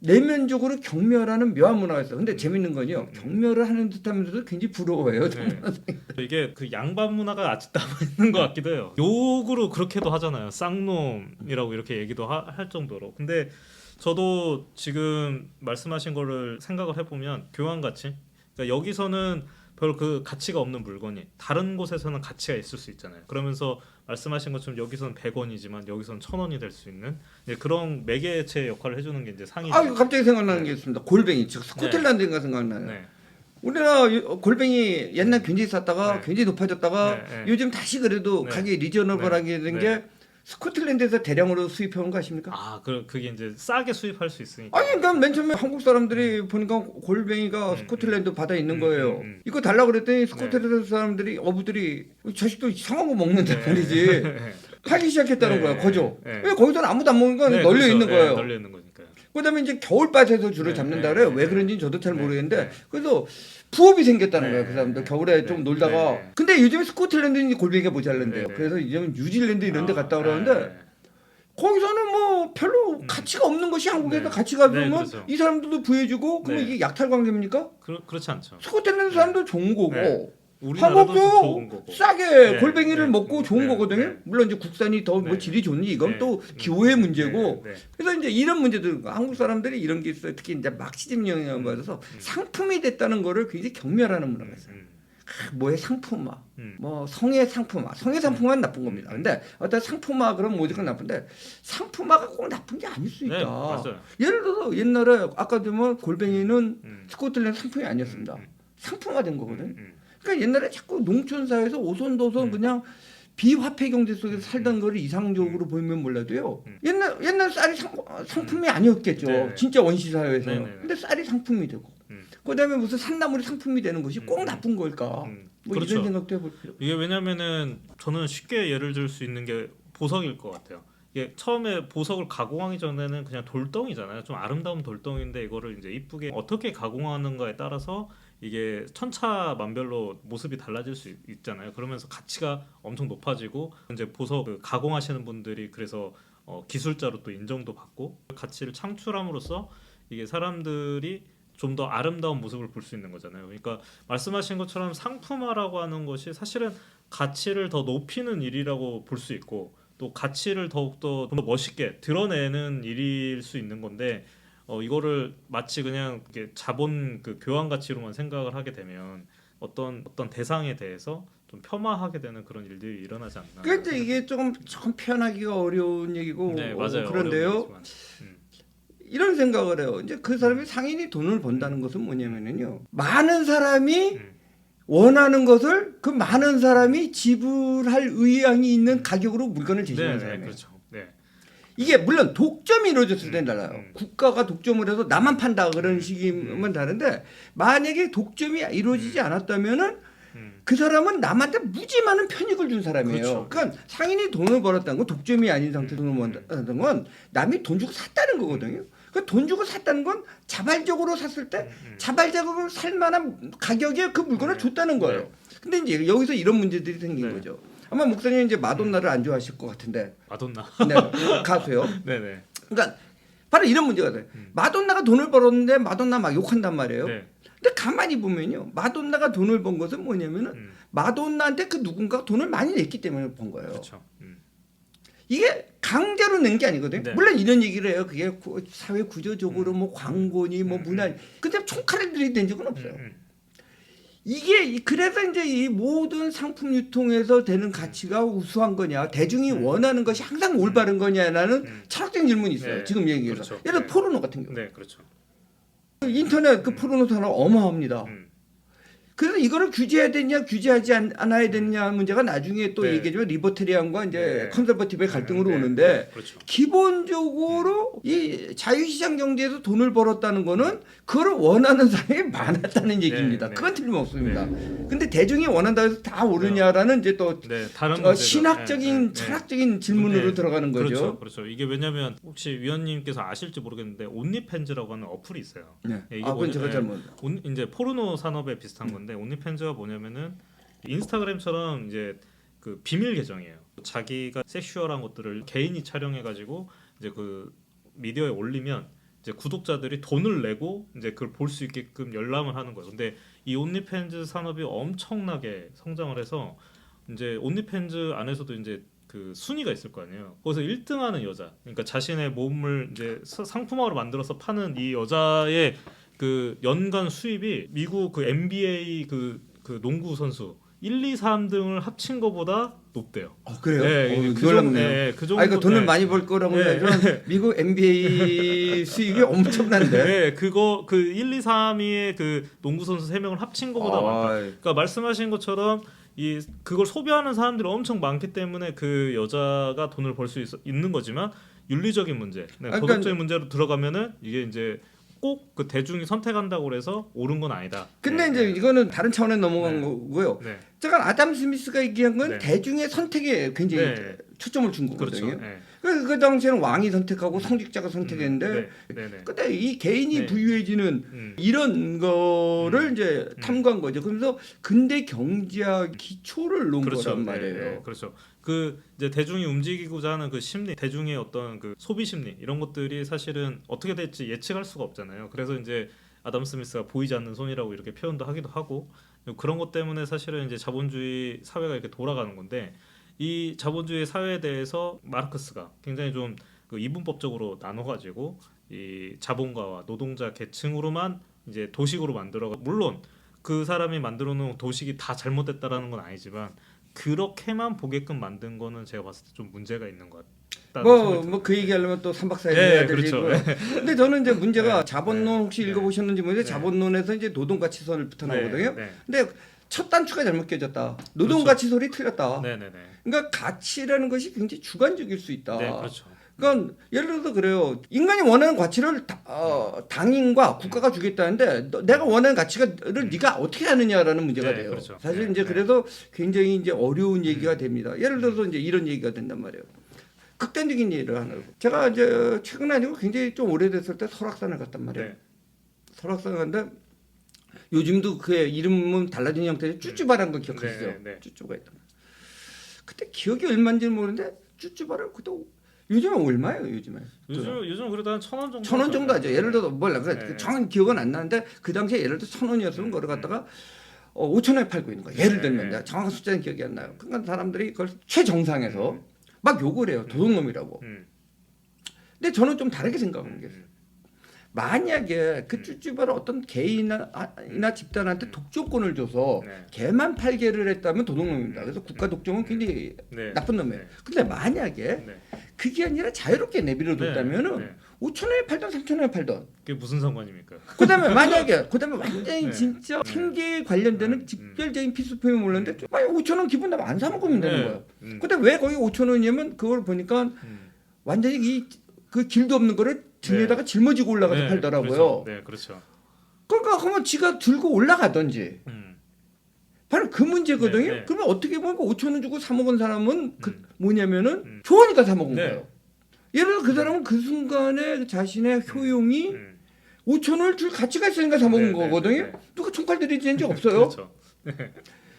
Speaker 2: 내면적으로 경멸하는 묘한 문화가 있어. 근데 재밌는 건요. 경멸을 하는 듯하면서도 굉장히 부러워요.
Speaker 1: 네. 이게 그 양반 문화가 아직 남아 있는 것 같기도 해요. 욕으로 그렇게도 하잖아요. 쌍놈이라고 이렇게 얘기도 할 정도로. 근데 저도 지금 말씀하신 거를 생각을 해보면 교환 가치. 그러니까 여기서는 별 그 가치가 없는 물건이 다른 곳에서는 가치가 있을 수 있잖아요. 그러면서 말씀하신 것처럼 여기서는 100원이지만 여기서는 1000원이 될 수 있는 그런 매개체 역할을 해주는 게 이제 상이죠.
Speaker 2: 아, 갑자기 생각나는
Speaker 1: 네.
Speaker 2: 게 있습니다. 골뱅이, 즉 스코틀랜드인가 생각나요.
Speaker 1: 네.
Speaker 2: 우리나라 골뱅이 옛날 굉장히 쌌다가
Speaker 1: 네.
Speaker 2: 굉장히 높아졌다가
Speaker 1: 네, 네.
Speaker 2: 요즘 다시 그래도
Speaker 1: 네.
Speaker 2: 가격이 리저너블하게 된
Speaker 1: 네.
Speaker 2: 게 스코틀랜드에서 대량으로 수입해온 거 아십니까?
Speaker 1: 아, 그게 이제 싸게 수입할 수 있으니까.
Speaker 2: 아니, 그러니까 맨 처음에 한국 사람들이 보니까 골뱅이가 스코틀랜드 바다에 있는 거예요. 이거 달라고 그랬더니 스코틀랜드 사람들이 어부들이 자식도 이상한 거 먹는단 말이지. 팔기 시작했다는
Speaker 1: 네.
Speaker 2: 거야, 거저.
Speaker 1: 네.
Speaker 2: 왜 거기서는 아무도 안 먹으니까
Speaker 1: 네,
Speaker 2: 널려
Speaker 1: 그렇죠.
Speaker 2: 있는 거예요.
Speaker 1: 널려 있는 거니까요.
Speaker 2: 그다음에 이제 겨울바다에서 주로
Speaker 1: 네,
Speaker 2: 잡는다
Speaker 1: 네,
Speaker 2: 그래요.
Speaker 1: 네,
Speaker 2: 왜
Speaker 1: 네.
Speaker 2: 그런지는 저도 잘
Speaker 1: 네,
Speaker 2: 모르겠는데
Speaker 1: 네.
Speaker 2: 그래서 부업이 생겼다는
Speaker 1: 네,
Speaker 2: 거예요. 그 사람들
Speaker 1: 네,
Speaker 2: 겨울에
Speaker 1: 네,
Speaker 2: 좀
Speaker 1: 네,
Speaker 2: 놀다가.
Speaker 1: 네, 네.
Speaker 2: 근데 요즘 스코틀랜드는 골뱅이가 모자란대요.
Speaker 1: 네, 네.
Speaker 2: 그래서 이제는 뉴질랜드 이런 데 갔다 그러는데
Speaker 1: 네.
Speaker 2: 거기서는 뭐 별로 가치가 없는 것이 한국에서
Speaker 1: 네.
Speaker 2: 가치가
Speaker 1: 네,
Speaker 2: 없으면
Speaker 1: 그렇죠.
Speaker 2: 이 사람들도 부해주고 그러면
Speaker 1: 네.
Speaker 2: 이게 약탈 관계입니까?
Speaker 1: 그렇지 않죠.
Speaker 2: 스코틀랜드 사람도 좋은 거고
Speaker 1: 네. 우리나라도 좋은
Speaker 2: 한국도
Speaker 1: 거고.
Speaker 2: 싸게
Speaker 1: 네,
Speaker 2: 골뱅이를
Speaker 1: 네,
Speaker 2: 먹고
Speaker 1: 네,
Speaker 2: 좋은
Speaker 1: 네,
Speaker 2: 거거든요.
Speaker 1: 네.
Speaker 2: 물론 이제 국산이 더 뭐
Speaker 1: 네.
Speaker 2: 질이 좋니 이건
Speaker 1: 네.
Speaker 2: 또 기호의 문제고.
Speaker 1: 네, 네.
Speaker 2: 그래서 이제 이런 문제들 한국 사람들이 이런 게 있어요. 특히 이제 막시즘 영향을 받아서 상품이 됐다는 거를 굉장히 경멸하는 문화가 있어요. 뭐의 상품화, 뭐 성의 상품화, 성의 상품화는 나쁜 겁니다. 근데 어떤 상품화 그런 모델은 나쁜데 상품화가 꼭 나쁜 게 아닐 수 있다.
Speaker 1: 네, 맞아요.
Speaker 2: 예를 들어서 옛날에 아까 보면 골뱅이는 스코틀랜드 상품이 아니었습니다. 상품화된 거거든. 그러니까 옛날에 자꾸 농촌 사회에서 오손도손 그냥 비화폐 경제 속에서 살던 거를 이상적으로 보이면 몰라도요. 옛날 쌀이 상품이 아니었겠죠.
Speaker 1: 네.
Speaker 2: 진짜 원시 사회에서는.
Speaker 1: 네, 네, 네.
Speaker 2: 근데 쌀이 상품이 되고. 그다음에 무슨 산나물이 상품이 되는 것이 꼭 나쁜 걸까? 뭐
Speaker 1: 그렇죠.
Speaker 2: 이런 생각도 해볼 필요.
Speaker 1: 이게 왜냐면은 저는 쉽게 예를 들 수 있는 게 보석일 것 같아요. 이게 처음에 보석을 가공하기 전에는 그냥 돌덩이잖아요. 좀 아름다운 돌덩이인데 이거를 이제 이쁘게 어떻게 가공하는가에 따라서 이게 천차만별로 모습이 달라질 수 있잖아요. 그러면서 가치가 엄청 높아지고 이제 보석 그 가공하시는 분들이 그래서 기술자로 또 인정도 받고 가치를 창출함으로써 이게 사람들이 좀 더 아름다운 모습을 볼 수 있는 거잖아요. 그러니까 말씀하신 것처럼 상품화라고 하는 것이 사실은 가치를 더 높이는 일이라고 볼 수 있고 또 가치를 더욱더 좀 더 멋있게 드러내는 일일 수 있는 건데 이거를 마치 그냥 이렇게 자본 그 교환 가치로만 생각을 하게 되면 어떤 대상에 대해서 좀 폄하하게 되는 그런 일들이 일어나지 않나.
Speaker 2: 그러니까 이게 조금 표현하기가 어려운 얘기고
Speaker 1: 네, 맞아요.
Speaker 2: 그런데요.
Speaker 1: 어려운 얘기지만.
Speaker 2: 이런 생각을 해요. 이제 그 사람이 상인이 돈을 번다는 것은 뭐냐면요. 많은 사람이 원하는 것을 그 많은 사람이 지불할 의향이 있는 가격으로 물건을 제시하는 사람이에요.
Speaker 1: 그렇죠. 네.
Speaker 2: 이게 물론 독점이 이루어졌을 때는 달라요. 국가가 독점을 해서 나만 판다 그런 식이면 다른데 만약에 독점이 이루어지지 않았다면은 그 사람은 남한테 무지 많은 편익을 준 사람이에요.
Speaker 1: 그렇죠.
Speaker 2: 그러니까 상인이 돈을 벌었다는 건 독점이 아닌 상태에서 돈을 벌었다는 건 남이 돈 주고 샀다는 거거든요. 그 돈 주고 샀다는 건 자발적으로 샀을 때 자발적으로 살 만한 가격에 그 물건을 줬다는 거예요. 근데 이제 여기서 이런 문제들이 생긴 거죠. 아마 목사님 이제 마돈나를 안 좋아하실 것 같은데.
Speaker 1: 마돈나.
Speaker 2: 네, 가수요.
Speaker 1: 네네.
Speaker 2: 그러니까 바로 이런 문제가 돼요. 마돈나가 돈을 벌었는데 마돈나 막 욕한단 말이에요.
Speaker 1: 네.
Speaker 2: 근데 가만히 보면요. 마돈나가 돈을 번 것은 뭐냐면은 마돈나한테 그 누군가가 돈을 많이 냈기 때문에 번 거예요.
Speaker 1: 그렇죠.
Speaker 2: 이게 강제로 낸 게 아니거든요.
Speaker 1: 네.
Speaker 2: 물론 이런 얘기를 해요. 그게 사회 구조적으로 뭐 광고니 뭐 문화. 근데 총칼을 들이댄 적은 없어요. 이게 그래서 이제 이 모든 상품 유통에서 되는 가치가 우수한 거냐, 대중이 원하는 것이 항상 올바른 거냐라는 철학적인 질문이 있어요.
Speaker 1: 네.
Speaker 2: 지금 얘기해서.
Speaker 1: 그렇죠.
Speaker 2: 예를 들어
Speaker 1: 네.
Speaker 2: 포르노 같은 경우.
Speaker 1: 네, 그렇죠.
Speaker 2: 인터넷 그 포르노 산업 어마합니다. 그래서 이거를 규제해야 되냐 규제하지 않아야 되냐 문제가 나중에 또
Speaker 1: 네.
Speaker 2: 얘기해주면 리버테리안과 이제
Speaker 1: 네.
Speaker 2: 컨ser버티브의 갈등으로
Speaker 1: 네.
Speaker 2: 오는데
Speaker 1: 그렇죠.
Speaker 2: 기본적으로 이 자유시장 경제에서 돈을 벌었다는 거는 그걸 원하는 사람이 많았다는 얘기입니다.
Speaker 1: 네.
Speaker 2: 그건 틀림없습니다. 근데 대중이 원한다고 해서 다 오르냐라는 이제 또
Speaker 1: 네, 다른 문제죠.
Speaker 2: 신학적인
Speaker 1: 네.
Speaker 2: 철학적인 질문으로
Speaker 1: 네.
Speaker 2: 들어가는 거죠.
Speaker 1: 그렇죠, 그렇죠. 이게 왜냐하면 혹시 위원님께서 아실지 모르겠는데 온리팬즈라고 하는 어플이 있어요.
Speaker 2: 네.
Speaker 1: 이게
Speaker 2: 그건 제가 잘 모릅니다.
Speaker 1: 이제 포르노 산업에 비슷한 건데 온리팬즈가 뭐냐면은 인스타그램처럼 이제 그 비밀 계정이에요. 자기가 섹슈얼한 것들을 개인이 촬영해가지고 이제 그 미디어에 올리면 이제 구독자들이 돈을 내고 이제 그걸 볼 수 있게끔 열람을 하는 거예요. 근데 이 온리팬즈 산업이 엄청나게 성장을 해서 이제 온리팬즈 안에서도 이제 그 순위가 있을 거 아니에요. 거기서 1등하는 여자, 그러니까 자신의 몸을 이제 상품화로 만들어서 파는 이 여자의 그 연간 수입이 미국 그 NBA 그 농구 선수 1, 2, 3등을 합친 것보다 높대요.
Speaker 2: 그래요?
Speaker 1: 네,
Speaker 2: 놀랍네요.
Speaker 1: 네, 그 정도.
Speaker 2: 이거 돈을
Speaker 1: 네.
Speaker 2: 많이 벌 거라고
Speaker 1: 네.
Speaker 2: 하면 미국 NBA 수익이 엄청난데.
Speaker 1: 네, 그거 그 1, 2, 3위의 그 농구 선수 3명을 합친 것보다 많다. 그러니까 말씀하신 것처럼 이 그걸 소비하는 사람들이 엄청 많기 때문에 그 여자가 돈을 벌 수 있는 거지만 윤리적인 문제,
Speaker 2: 그러니까
Speaker 1: 도덕적인 문제로 들어가면은 이게 이제 꼭 그 대중이 선택한다고 해서 옳은 건 아니다.
Speaker 2: 근데
Speaker 1: 네,
Speaker 2: 이제
Speaker 1: 네.
Speaker 2: 이거는 다른 차원에 넘어간
Speaker 1: 네.
Speaker 2: 거고요.
Speaker 1: 네.
Speaker 2: 제가 아담 스미스가 얘기한 건
Speaker 1: 네.
Speaker 2: 대중의 선택에 굉장히
Speaker 1: 네.
Speaker 2: 초점을 준 거거든요.
Speaker 1: 그렇죠. 네.
Speaker 2: 그 당시에는 왕이 선택하고 성직자가 선택했는데
Speaker 1: 네. 네. 네.
Speaker 2: 근데 이 개인이
Speaker 1: 네.
Speaker 2: 부유해지는 이런 거를 이제 탐구한 거죠. 그러면서 근대 경제학 기초를 놓은
Speaker 1: 그렇죠.
Speaker 2: 거란 말이에요.
Speaker 1: 네. 그렇죠. 그 이제 대중이 움직이고자 하는 그 심리, 대중의 어떤 그 소비 심리 이런 것들이 사실은 어떻게 될지 예측할 수가 없잖아요. 그래서 이제 아담 스미스가 보이지 않는 손이라고 이렇게 표현도 하기도 하고 그런 것 때문에 사실은 이제 자본주의 사회가 이렇게 돌아가는 건데 이 자본주의 사회에 대해서 마르크스가 굉장히 좀 그 이분법적으로 나눠가지고 이 자본가와 노동자 계층으로만 이제 도식으로 만들어 물론 그 사람이 만들어 놓은 도식이 다 잘못됐다라는 건 아니지만 그렇게만 보게끔 만든 거는 제가 봤을 때 좀 문제가 있는 것 같다.
Speaker 2: 뭐 그 얘기하려면 또 3박 4일 해야 될
Speaker 1: 그렇죠.
Speaker 2: 얘기고요. 근데 저는 이제 문제가
Speaker 1: 네.
Speaker 2: 자본론 혹시
Speaker 1: 네.
Speaker 2: 읽어보셨는지 모르겠는데
Speaker 1: 네.
Speaker 2: 자본론에서 이제 노동가치선을부터 나오거든요.
Speaker 1: 네.
Speaker 2: 근데 첫 단추가 잘못 깨졌다. 노동가치설이 틀렸다.
Speaker 1: 네. 네.
Speaker 2: 그러니까 가치라는 것이 굉장히 주관적일 수 있다.
Speaker 1: 네. 그렇죠.
Speaker 2: 그러니까 예를 들어서 그래요. 인간이 원하는 가치를 당인과 국가가 주겠다는데 내가 원하는 가치를 네가 어떻게 하느냐라는 문제가
Speaker 1: 네,
Speaker 2: 돼요.
Speaker 1: 그렇죠.
Speaker 2: 사실
Speaker 1: 네,
Speaker 2: 이제
Speaker 1: 네.
Speaker 2: 그래서 굉장히 이제 어려운 얘기가 됩니다. 예를 들어서 이제 이런 얘기가 된단 말이에요. 극단적인 예를 하나. 제가 이제 최근 아니고 굉장히 좀 오래됐을 때 설악산을 갔단 말이에요.
Speaker 1: 네.
Speaker 2: 설악산을 갔는데 요즘도 그의 이름은 달라진 형태의 쭈쭈바라는 거 기억하시죠?
Speaker 1: 네.
Speaker 2: 쭈쭈가 있단 말이에요. 그때 기억이 얼마인지는 모르는데 쭈쭈바를 그때 요즘은 얼마예요?
Speaker 1: 요즘 그래도 한 1,000원 정도.
Speaker 2: 1,000원 정도 하죠. 예를 들어서 몰라.
Speaker 1: 네.
Speaker 2: 정확한 기억은 안 나는데 그 당시에 예를 들어 1,000원이었으면 그걸 갖다가 5,000원에 팔고 있는 거야. 예를 들면 내가 정확한 숫자는 기억이 안 나요. 그러니까 사람들이 그걸 최정상에서 막 욕을 해요. 도둑놈이라고. 근데 저는 좀 다르게 생각하는 게 있어요. 만약에 그 쭈쭈바를 어떤 개인이나 집단한테 독점권을 줘서
Speaker 1: 네.
Speaker 2: 걔만 팔게를 했다면 도둑놈입니다. 그래서 국가 독점은 굉장히
Speaker 1: 네.
Speaker 2: 나쁜 놈이에요.
Speaker 1: 네.
Speaker 2: 근데 만약에
Speaker 1: 네.
Speaker 2: 그게 아니라 자유롭게 내버려뒀다면은
Speaker 1: 네.
Speaker 2: 5,000원에 팔던 3,000원에 팔던
Speaker 1: 그게 무슨 상관입니까?
Speaker 2: 그다음에 완전히
Speaker 1: 네.
Speaker 2: 진짜 생계에 관련되는 직결적인 필수품이 몰랐는데 5,000원 기분 나면 안 사 먹으면 되는 거예요. 근데 왜 거기 5,000원이냐면 그걸 보니까 완전히 그 길도 없는 거를 등에다가 짊어지고 올라가서 팔더라고요.
Speaker 1: 네, 그렇죠.
Speaker 2: 그러니까 그러면 지가 들고 올라가든지 바로 그 문제거든요.
Speaker 1: 네, 네.
Speaker 2: 그러면 어떻게 보면 5,000원 주고 사 먹은 사람은 뭐냐면은 좋으니까 사 먹은 거예요. 예를 들어 그 사람은 그 순간에 자신의 효용이 5,000원을 줄 가치가 있으니까 사 먹은 거거든요. 누가 총칼 들이댄 적 없어요.
Speaker 1: 그렇죠.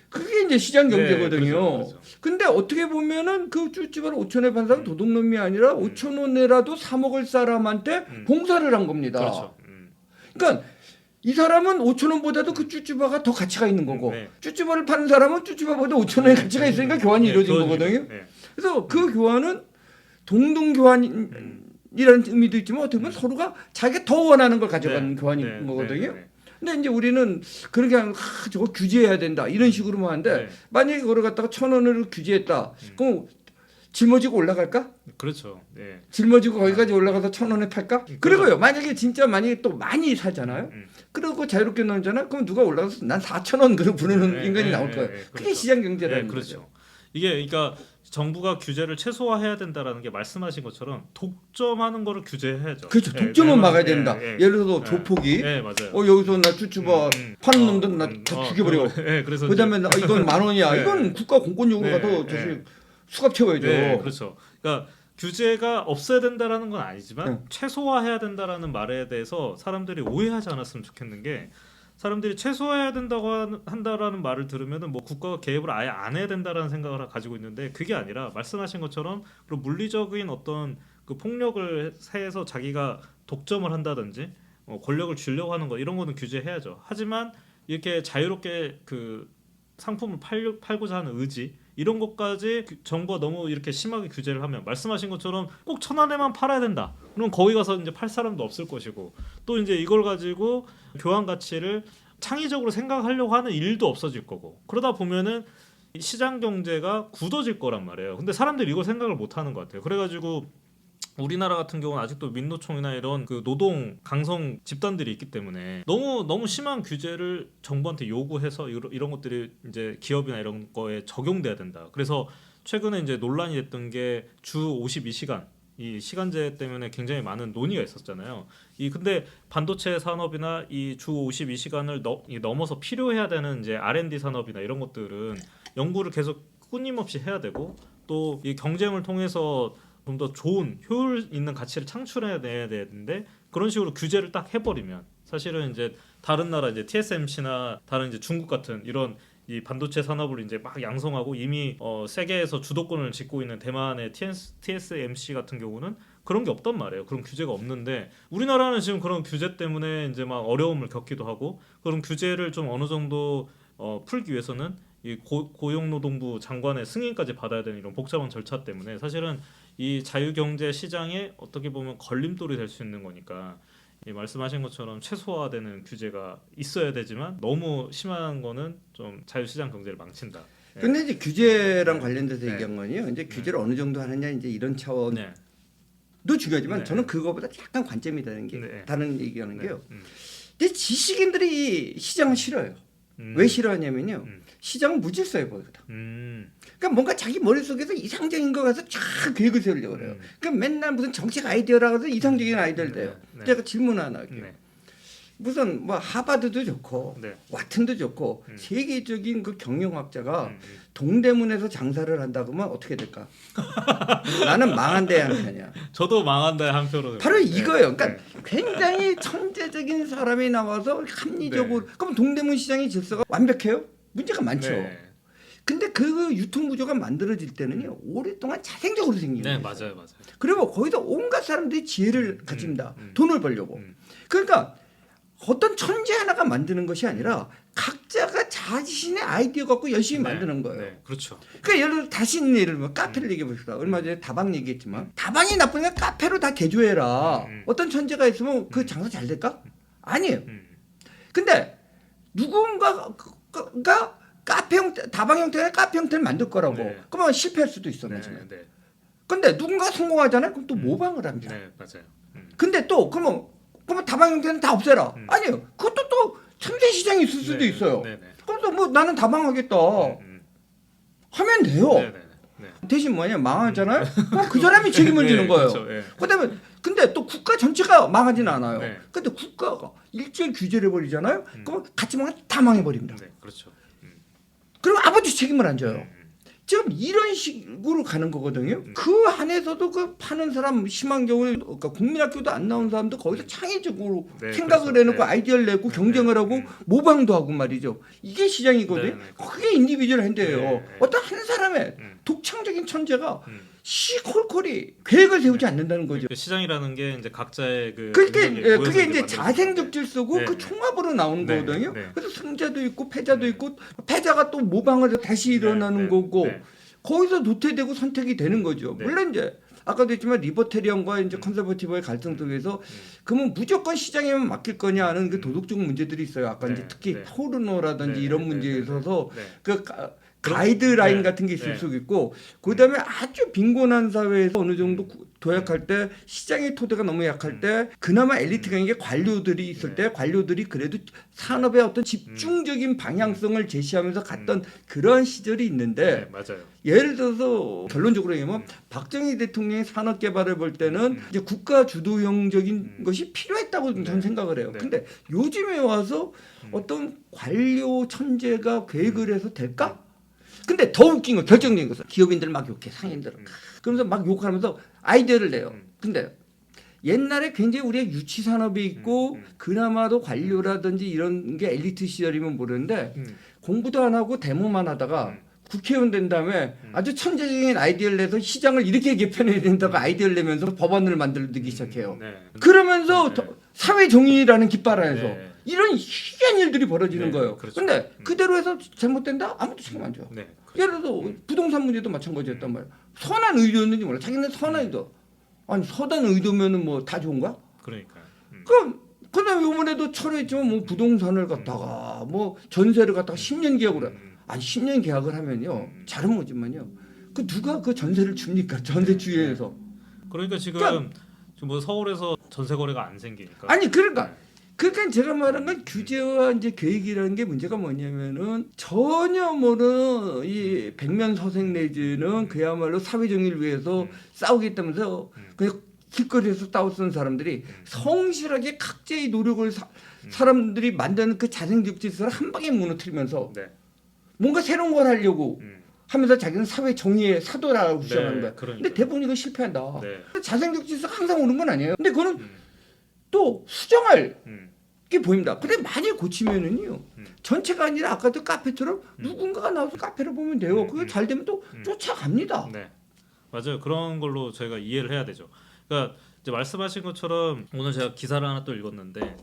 Speaker 2: 그게 이제 시장 경제거든요.
Speaker 1: 네, 그렇죠.
Speaker 2: 근데 어떻게 보면은 그 쭈쭈바를 5,000원에 판 사람은 도둑놈이 아니라 5,000원에라도 사 먹을 사람한테 봉사를 한 겁니다.
Speaker 1: 그렇죠.
Speaker 2: 그러니까 이 사람은 5,000원보다도 그 쭈쭈바가 더 가치가 있는 거고
Speaker 1: 네.
Speaker 2: 쭈쭈바를 파는 사람은 쭈쭈바보다 5,000원의 가치가 있으니까 교환이 이루어진 거거든요.
Speaker 1: 네.
Speaker 2: 그래서 그 교환은 동등 교환이라는 의미도 있지만 어떻게 보면 서로가 자기가 더 원하는 걸 가져가는 교환인 거거든요. 근데 이제 우리는 그렇게 하면 저거 규제해야 된다 이런 식으로만 하는데 만약에 그걸 갖다가 1,000원으로 규제했다. 그럼 짊어지고 올라갈까?
Speaker 1: 그렇죠. 네.
Speaker 2: 짊어지고 거기까지 올라가서 1,000원에 팔까? 그리고요. 만약에 또 많이 사잖아요. 그리고 자유롭게 나오잖아. 그럼 누가 올라가서 난 4,000원 그러고 부르는 인간이 나올 거예요. 그게
Speaker 1: 그렇죠.
Speaker 2: 시장 경제라는
Speaker 1: 그렇죠.
Speaker 2: 거죠.
Speaker 1: 이게 그러니까 정부가 규제를 최소화해야 된다라는 게 말씀하신 것처럼 독점하는 거를 규제해야죠.
Speaker 2: 그렇죠. 독점은 막아야 된다. 예를 들어서
Speaker 1: 네.
Speaker 2: 조폭이
Speaker 1: 맞아요.
Speaker 2: 여기서 나 쭈쭈바 파는 놈들 나 다 죽여버려.
Speaker 1: 그래서
Speaker 2: 그다음에 이건 10,000원이야.
Speaker 1: 네.
Speaker 2: 이건 국가 공권력으로
Speaker 1: 네.
Speaker 2: 가서 수갑 채워야죠.
Speaker 1: 그렇죠. 그러니까 규제가 없어야 된다라는 건 아니지만 최소화해야 된다라는 말에 대해서 사람들이 오해하지 않았으면 좋겠는 게 사람들이 최소화해야 한다라는 말을 들으면은 뭐 국가가 개입을 아예 안 해야 된다라는 생각을 가지고 있는데 그게 아니라 말씀하신 것처럼 그런 물리적인 어떤 그 폭력을 해서 자기가 독점을 한다든지 권력을 쥐려고 하는 거 이런 거는 규제해야죠. 하지만 이렇게 자유롭게 그 상품을 팔고자 하는 의지 이런 것까지 정부가 너무 이렇게 심하게 규제를 하면 말씀하신 것처럼 꼭 1,000원에만 팔아야 된다. 그럼 거기 가서 이제 팔 사람도 없을 것이고 또 이제 이걸 가지고 교환 가치를 창의적으로 생각하려고 하는 일도 없어질 거고 그러다 보면은 시장 경제가 굳어질 거란 말이에요. 근데 사람들이 이걸 생각을 못 하는 것 같아요. 그래가지고 우리나라 같은 경우는 아직도 민노총이나 이런 그 노동 강성 집단들이 있기 때문에 너무 심한 규제를 정부한테 요구해서 이런 것들이 이제 기업이나 이런 거에 적용돼야 된다. 그래서 최근에 이제 논란이 됐던 게 주 52시간 이 시간제 때문에 굉장히 많은 논의가 있었잖아요. 근데 반도체 산업이나 이 주 52시간을 넘어서 필요해야 되는 이제 R&D 산업이나 이런 것들은 연구를 계속 끊임없이 해야 되고 또 이 경쟁을 통해서 좀 더 좋은 효율 있는 가치를 창출해야 되는데 그런 식으로 규제를 딱 해버리면 사실은 이제 다른 나라 이제 TSMC나 다른 이제 중국 같은 이런 이 반도체 산업을 이제 막 양성하고 이미 세계에서 주도권을 쥐고 있는 대만의 TSMC 같은 경우는 그런 게 없단 말이에요. 그런 규제가 없는데 우리나라는 지금 그런 규제 때문에 이제 막 어려움을 겪기도 하고 그런 규제를 좀 어느 정도 풀기 위해서는 이 고용노동부 장관의 승인까지 받아야 되는 이런 복잡한 절차 때문에 사실은 이 자유경제 시장에 어떻게 보면 걸림돌이 될 수 있는 거니까 이 말씀하신 것처럼 최소화되는 규제가 있어야 되지만 너무 심한 거는 좀 자유시장 경제를 망친다.
Speaker 2: 근데 이제 규제랑
Speaker 1: 네.
Speaker 2: 관련돼서
Speaker 1: 네.
Speaker 2: 얘기한 거는요. 이제 규제를 어느 정도 하느냐 이제 이런 차원도
Speaker 1: 네.
Speaker 2: 중요하지만
Speaker 1: 네.
Speaker 2: 저는 그거보다 약간 관점이 다른 게
Speaker 1: 네.
Speaker 2: 다른 얘기하는
Speaker 1: 네.
Speaker 2: 게요. 근데 지식인들이 시장을 싫어요. 왜 싫어하냐면요. 시장은 무질서해 보이거든. 그러니까 뭔가 자기 머릿속에서 이상적인 거 가서 쫙 계획을 세우려고 그래요. 그러니까 맨날 무슨 정책 아이디어라고 해서 이상적인 아이디어를 대요. 제가 질문 하나 할게요.
Speaker 1: 네.
Speaker 2: 무슨 뭐 하버드도 좋고
Speaker 1: 네.
Speaker 2: 와튼도 좋고 세계적인 그 경영학자가
Speaker 1: 음.
Speaker 2: 동대문에서 장사를 한다 그러면 어떻게 될까? 나는 망한대 하는 편이야.
Speaker 1: 저도 망한다 한 표로.
Speaker 2: 바로
Speaker 1: 네.
Speaker 2: 이거예요. 그러니까
Speaker 1: 네.
Speaker 2: 굉장히 천재적인 사람이 나와서 합리적으로
Speaker 1: 네.
Speaker 2: 그럼 동대문 시장의 질서가 완벽해요? 문제가 많죠.
Speaker 1: 네.
Speaker 2: 근데 그 유통 구조가 만들어질 때는요 오랫동안 자생적으로 생기는
Speaker 1: 네,
Speaker 2: 거예요.
Speaker 1: 맞아요.
Speaker 2: 그리고 거기서 온갖 사람들이 지혜를 가집니다. 돈을 벌려고.
Speaker 1: 음.
Speaker 2: 그러니까 어떤 천재 하나가 만드는 것이 아니라 각자가 자신의 아이디어 갖고 열심히 만드는 거예요.
Speaker 1: 네, 그렇죠.
Speaker 2: 그러니까 예를 들어 다시 예를 들면 카페를 얘기해 봅시다. 얼마 전에 다방 얘기했지만 다방이 나쁘니까 카페로 다 개조해라. 어떤 천재가 있으면 그 장사 잘 될까? 아니에요. 근데 누군가가 카페 형태, 다방 형태의 카페 형태를 만들 거라고.
Speaker 1: 네.
Speaker 2: 그러면 실패할 수도 있어.
Speaker 1: 네,
Speaker 2: 나중에.
Speaker 1: 네.
Speaker 2: 근데 누군가 성공하잖아요. 그럼 또 모방을 합니다.
Speaker 1: 네, 맞아요.
Speaker 2: 근데 또 그러면 다방 형태는 다 없애라. 아니요. 그것도 또 참새 시장이 있을 수도
Speaker 1: 네,
Speaker 2: 있어요.
Speaker 1: 네, 네.
Speaker 2: 그래서 뭐 나는 다방 하겠다. 하면 돼요.
Speaker 1: 네, 네, 네.
Speaker 2: 대신 뭐냐 망하잖아요. 그럼 그 사람이 책임을 지는 거예요.
Speaker 1: 그렇죠. 네.
Speaker 2: 그다음에 근데 또 국가 전체가 망하지는 않아요.
Speaker 1: 네.
Speaker 2: 근데 국가가 일절 규제를 해버리잖아요. 그럼 같이 망해 다 망해버립니다.
Speaker 1: 네, 그렇죠.
Speaker 2: 그럼 아버지 책임을 안 져요. 지금 이런 식으로 가는 거거든요. 그 안에서도 그 파는 사람 심한 경우에 그러니까 국민학교도 안 나온 사람도 거기서 창의적으로
Speaker 1: 네,
Speaker 2: 생각을
Speaker 1: 그렇죠.
Speaker 2: 해놓고
Speaker 1: 네.
Speaker 2: 아이디어를 내고 경쟁을 하고 모방도 하고 말이죠. 이게 시장이거든요.
Speaker 1: 네, 네.
Speaker 2: 그게 인디비주얼 핸드예요.
Speaker 1: 네.
Speaker 2: 어떤 한 사람의 독창적인 천재가 시콜콜이 계획을 세우지 않는다는 거죠.
Speaker 1: 그 시장이라는 게 이제 각자의 그
Speaker 2: 그게
Speaker 1: 능력에 모여서
Speaker 2: 그게 이제
Speaker 1: 만들어지는
Speaker 2: 자생적
Speaker 1: 건데.
Speaker 2: 질서고
Speaker 1: 네,
Speaker 2: 그
Speaker 1: 네.
Speaker 2: 총합으로 나오는
Speaker 1: 네,
Speaker 2: 거거든요.
Speaker 1: 네.
Speaker 2: 그래서 승자도 있고 패자도 있고 패자가 또 모방을 해서 다시 일어나는
Speaker 1: 네,
Speaker 2: 거고
Speaker 1: 네.
Speaker 2: 거기서 도태되고 선택이 되는 거죠.
Speaker 1: 네.
Speaker 2: 물론 이제 아까도 했지만 리버테리언과 이제 컨서버티브의 갈등 속에서 그러면 무조건 시장에만 맡길 거냐 하는 그 도덕적 문제들이 있어요. 아까
Speaker 1: 네,
Speaker 2: 이제 특히
Speaker 1: 네.
Speaker 2: 토르노라든지
Speaker 1: 네,
Speaker 2: 이런
Speaker 1: 네,
Speaker 2: 문제에
Speaker 1: 네, 네,
Speaker 2: 있어서
Speaker 1: 네.
Speaker 2: 그 가이드라인
Speaker 1: 네,
Speaker 2: 같은 게 있을
Speaker 1: 네.
Speaker 2: 수 있고 그다음에 아주 빈곤한 사회에서 어느 정도 도약할 때 시장의 토대가 너무 약할 때 그나마 엘리트가 있는 게 관료들이 있을 때 관료들이 그래도 산업의 어떤 집중적인 방향성을 제시하면서 갔던 그런 시절이 있는데
Speaker 1: 네, 맞아요.
Speaker 2: 예를 들어서 결론적으로 얘기하면 박정희 대통령의 산업 개발을 볼 때는 이제 국가 주도형적인 것이 필요했다고 저는 생각을 해요.
Speaker 1: 네.
Speaker 2: 근데 요즘에 와서 어떤 관료 천재가 계획을 해서 될까? 근데 더 웃긴 거 결정적인 것은 기업인들 막 욕해 상인들은 그러면서 막 욕하면서 아이디어를 내요. 근데 옛날에 굉장히 우리가 유치 산업이 있고 그나마도 관료라든지 이런 게 엘리트 시절이면 모르는데 공부도 안 하고 데모만 하다가 국회의원 된 다음에 아주 천재적인 아이디어를 내서 시장을 이렇게 개편해야 된다고 아이디어를 내면서 법안을 만들기 시작해요.
Speaker 1: 네.
Speaker 2: 그러면서
Speaker 1: 네.
Speaker 2: 사회 정의라는 깃발 아래서
Speaker 1: 네.
Speaker 2: 이런 희한한 일들이 벌어지는
Speaker 1: 네,
Speaker 2: 거예요.
Speaker 1: 그렇죠.
Speaker 2: 근데 그대로 해서 잘못된다? 아무도 책임 안 져.
Speaker 1: 네.
Speaker 2: 예를 들어 부동산 문제도 마찬가지였단 말이야. 선한 의도였는지 몰라. 자기는 선한 의도. 아니 선한 의도면은 뭐 다 좋은 거야?
Speaker 1: 그러니까.
Speaker 2: 그럼 그다음 이번에도 철회했지만 뭐 부동산을 갖다가 뭐 전세를 갖다가 10년 계약으로 해. 아니 10년 계약을 하면요 잘은 모지만요 그 누가 그 전세를 줍니까? 전세 주의에서.
Speaker 1: 그러니까 지금 뭐 서울에서 전세 거래가 안 생기니까.
Speaker 2: 아니 그러니까 제가 말한 건 규제와 이제 계획이라는 게 문제가 뭐냐면은 전혀 모르는 이 백면서생 내지는 그야말로 사회 정의를 위해서 싸우겠다면서 그냥 길거리에서 싸웠던 사람들이 성실하게 각자의 노력을 사람들이 만드는 그 자생적 질서를 한 방에 무너뜨리면서
Speaker 1: 네.
Speaker 2: 뭔가 새로운 걸 하려고 하면서 자기는 사회 정의의 사도라고 주장하는 거야.
Speaker 1: 그러니까.
Speaker 2: 근데 대부분 이거 실패한다.
Speaker 1: 네.
Speaker 2: 자생적 질서가 항상 오는 건 아니에요. 근데 그거는 또 수정할 게 보입니다. 근데 많이 고치면은요 전체가 아니라 아까도 카페처럼 누군가가 나와서 카페를 보면 돼요. 그게 잘 되면 또 쫓아갑니다.
Speaker 1: 네. 맞아요. 그런 걸로 저희가 이해를 해야 되죠. 그러니까 이제 말씀하신 것처럼 오늘 제가 기사를 하나 또 읽었는데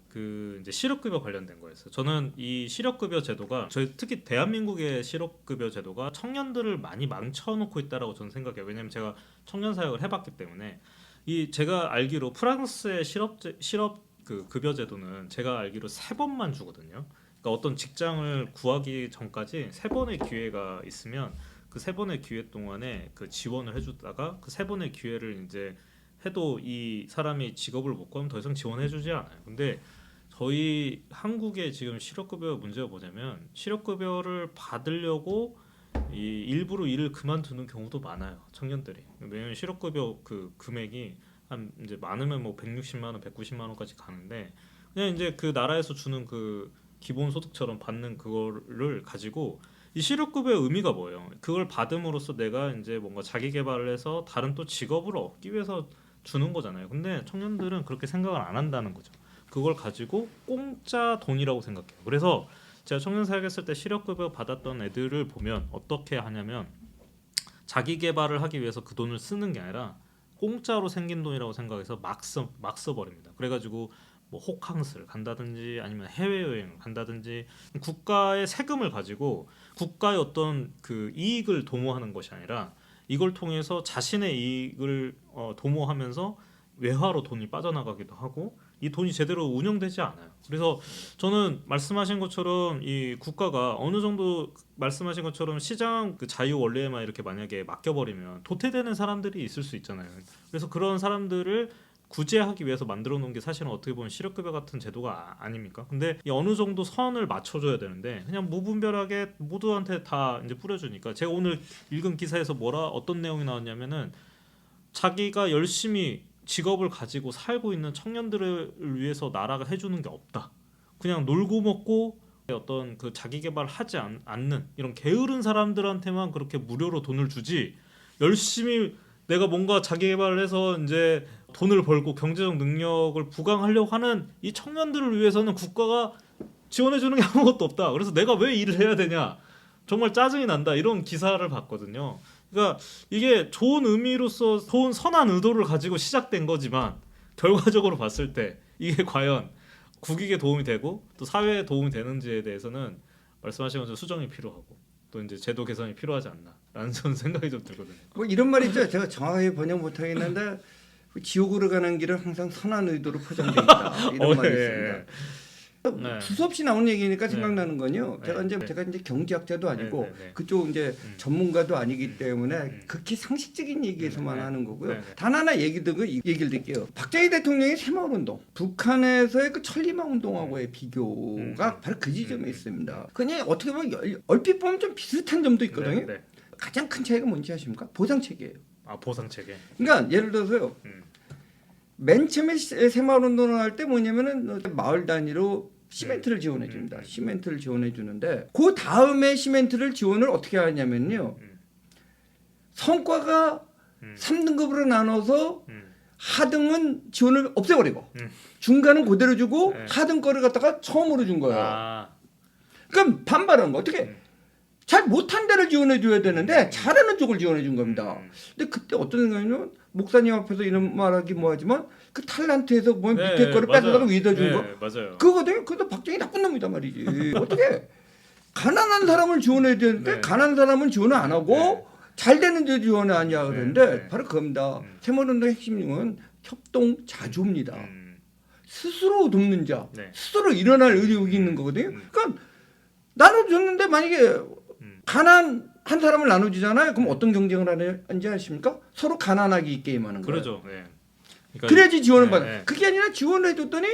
Speaker 1: 그 이제 실업급여 관련된 거였어요. 저는 이 실업급여 제도가 저희 특히 대한민국의 실업급여 제도가 청년들을 많이 망쳐놓고 있다라고 저는 생각해요. 왜냐하면 제가 청년 사역을 해봤기 때문에 이 제가 알기로 프랑스의 실업 그 급여 제도는 제가 알기로 3번만 주거든요. 그러니까 어떤 직장을 구하기 전까지 3번의 기회가 있으면 그 3번의 기회 동안에 그 지원을 해주다가 그 3번의 기회를 이제 해도 이 사람이 직업을 못 구하면 더 이상 지원해주지 않아요. 근데 저희 한국의 지금 실업급여 문제가 뭐냐면 실업급여를 받으려고 이 일부러 일을 그만두는 경우도 많아요. 청년들이. 왜냐면 실업급여 그 금액이 한 이제 많으면 뭐 160만 원, 190만 원까지 가는데 그냥 이제 그 나라에서 주는 그 기본 소득처럼 받는 그거를 가지고 이 실업급여의 의미가 뭐예요? 그걸 받음으로써 내가 이제 뭔가 자기 개발을 해서 다른 또 직업을 얻기 위해서 주는 거잖아요. 근데 청년들은 그렇게 생각을 안 한다는 거죠. 그걸 가지고 공짜 돈이라고 생각해요. 그래서 제가 청년 사역했을 때 실업급여 받았던 애들을 보면 어떻게 하냐면 자기 개발을 하기 위해서 그 돈을 쓰는 게 아니라 공짜로 생긴 돈이라고 생각해서 막 써버립니다. 그래가지고 뭐 호캉스를 간다든지 아니면 해외여행을 간다든지 국가의 세금을 가지고 국가의 어떤 그 이익을 도모하는 것이 아니라 이걸 통해서 자신의 이익을 도모하면서 외화로 돈이 빠져나가기도 하고 이 돈이 제대로 운영되지 않아요. 그래서 저는 말씀하신 것처럼 이 국가가 어느 정도 말씀하신 것처럼 시장 그 자유 원리에만 이렇게 만약에 맡겨버리면 도태되는 사람들이 있을 수 있잖아요. 그래서 그런 사람들을 구제하기 위해서 만들어 놓은 게 사실은 어떻게 보면 실업급여 같은 제도가 아닙니까? 근데 이 어느 정도 선을 맞춰줘야 되는데 그냥 무분별하게 모두한테 다 이제 뿌려주니까 제가 오늘 읽은 기사에서 어떤 내용이 나왔냐면은 자기가 열심히 직업을 가지고 살고 있는 청년들을 위해서 나라가 해주는 게 없다. 그냥 놀고 먹고 어떤 그 자기 개발을 하지 않는 이런 게으른 사람들한테만 그렇게 무료로 돈을 주지 열심히 내가 뭔가 자기 개발을 해서 이제 돈을 벌고 경제적 능력을 부강하려고 하는 이 청년들을 위해서는 국가가 지원해 주는 게 아무것도 없다. 그래서 내가 왜 일을 해야 되냐. 정말 짜증이 난다. 이런 기사를 봤거든요. 그러니까 이게 좋은 의미로서 좋은 선한 의도를 가지고 시작된 거지만 결과적으로 봤을 때 이게 과연 국익에 도움이 되고 또 사회에 도움이 되는지에 대해서는 말씀하신 것처럼 수정이 필요하고 또 이제 제도 개선이 필요하지 않나라는 저는 생각이 좀 들거든요.
Speaker 2: 뭐 이런 말 있죠. 제가 정확하게 번역 못하겠는데 지옥으로 가는 길은 항상 선한 의도로 포장돼 있다. 이런 말이 있습니다.
Speaker 1: 네.
Speaker 2: 두서없이 나오는 얘기니까 생각나는 건요.
Speaker 1: 네.
Speaker 2: 제가 이제 경제학자도 아니고
Speaker 1: 네.
Speaker 2: 그쪽 이제 전문가도 아니기 때문에 극히 상식적인 얘기에서만 하는 거고요.
Speaker 1: 네.
Speaker 2: 단 하나 얘기를 드릴게요. 박정희 대통령의 새마을운동, 북한에서의 그 천리마 운동하고의 비교가 바로 그 지점에 있습니다. 그냥 어떻게 보면 얼핏 보면 좀 비슷한 점도 있거든요.
Speaker 1: 네.
Speaker 2: 가장 큰 차이가 뭔지 아십니까? 보상 체계예요.
Speaker 1: 아 보상 체계.
Speaker 2: 그러니까 예를 들어서요. 맨 처음에 새마을운동을 할 때 뭐냐면은 마을 단위로 시멘트를 지원해 줍니다. 시멘트를 지원해 주는데 그 다음에 시멘트를 지원을 어떻게 하냐면요. 성과가 3등급으로 나눠서 하등은 지원을 없애버리고 중간은 그대로 주고 하등 거를 갖다가 처음으로 준 거예요.
Speaker 1: 아.
Speaker 2: 그럼 반발한 거 어떻게? 잘 못한 데를 지원해 줘야 되는데 잘하는 쪽을 지원해 준 겁니다. 근데 그때 어떤 생각이냐면 목사님 앞에서 이런 말하기 뭐하지만 그 탤런트에서 뭐
Speaker 1: 네,
Speaker 2: 밑에 거를
Speaker 1: 맞아요.
Speaker 2: 뺏어다가 위에다 준 거.
Speaker 1: 네, 맞아요.
Speaker 2: 그거거든요. 그것도 박정희 나쁜 놈이다 말이지. 어떻게 가난한 사람을 지원해야 되는데
Speaker 1: 네.
Speaker 2: 가난한 사람은 지원을 안 하고
Speaker 1: 네.
Speaker 2: 잘 되는 데 지원을 하냐 그러는데
Speaker 1: 네.
Speaker 2: 바로 그겁니다. 새마을운동의 핵심은 협동 자주입니다. 스스로 돕는 자,
Speaker 1: 네.
Speaker 2: 스스로 일어날 의욕이 있는 거거든요. 그러니까 나눠줬는데 만약에 가난한 사람을 나눠주잖아요. 그럼 어떤 경쟁을 하는지 아십니까? 서로 가난하게 있게 임하는 거예요.
Speaker 1: 그러죠. 네. 그러니까
Speaker 2: 그래야지 지원을
Speaker 1: 네,
Speaker 2: 받아.
Speaker 1: 네.
Speaker 2: 그게 아니라 지원을 해줬더니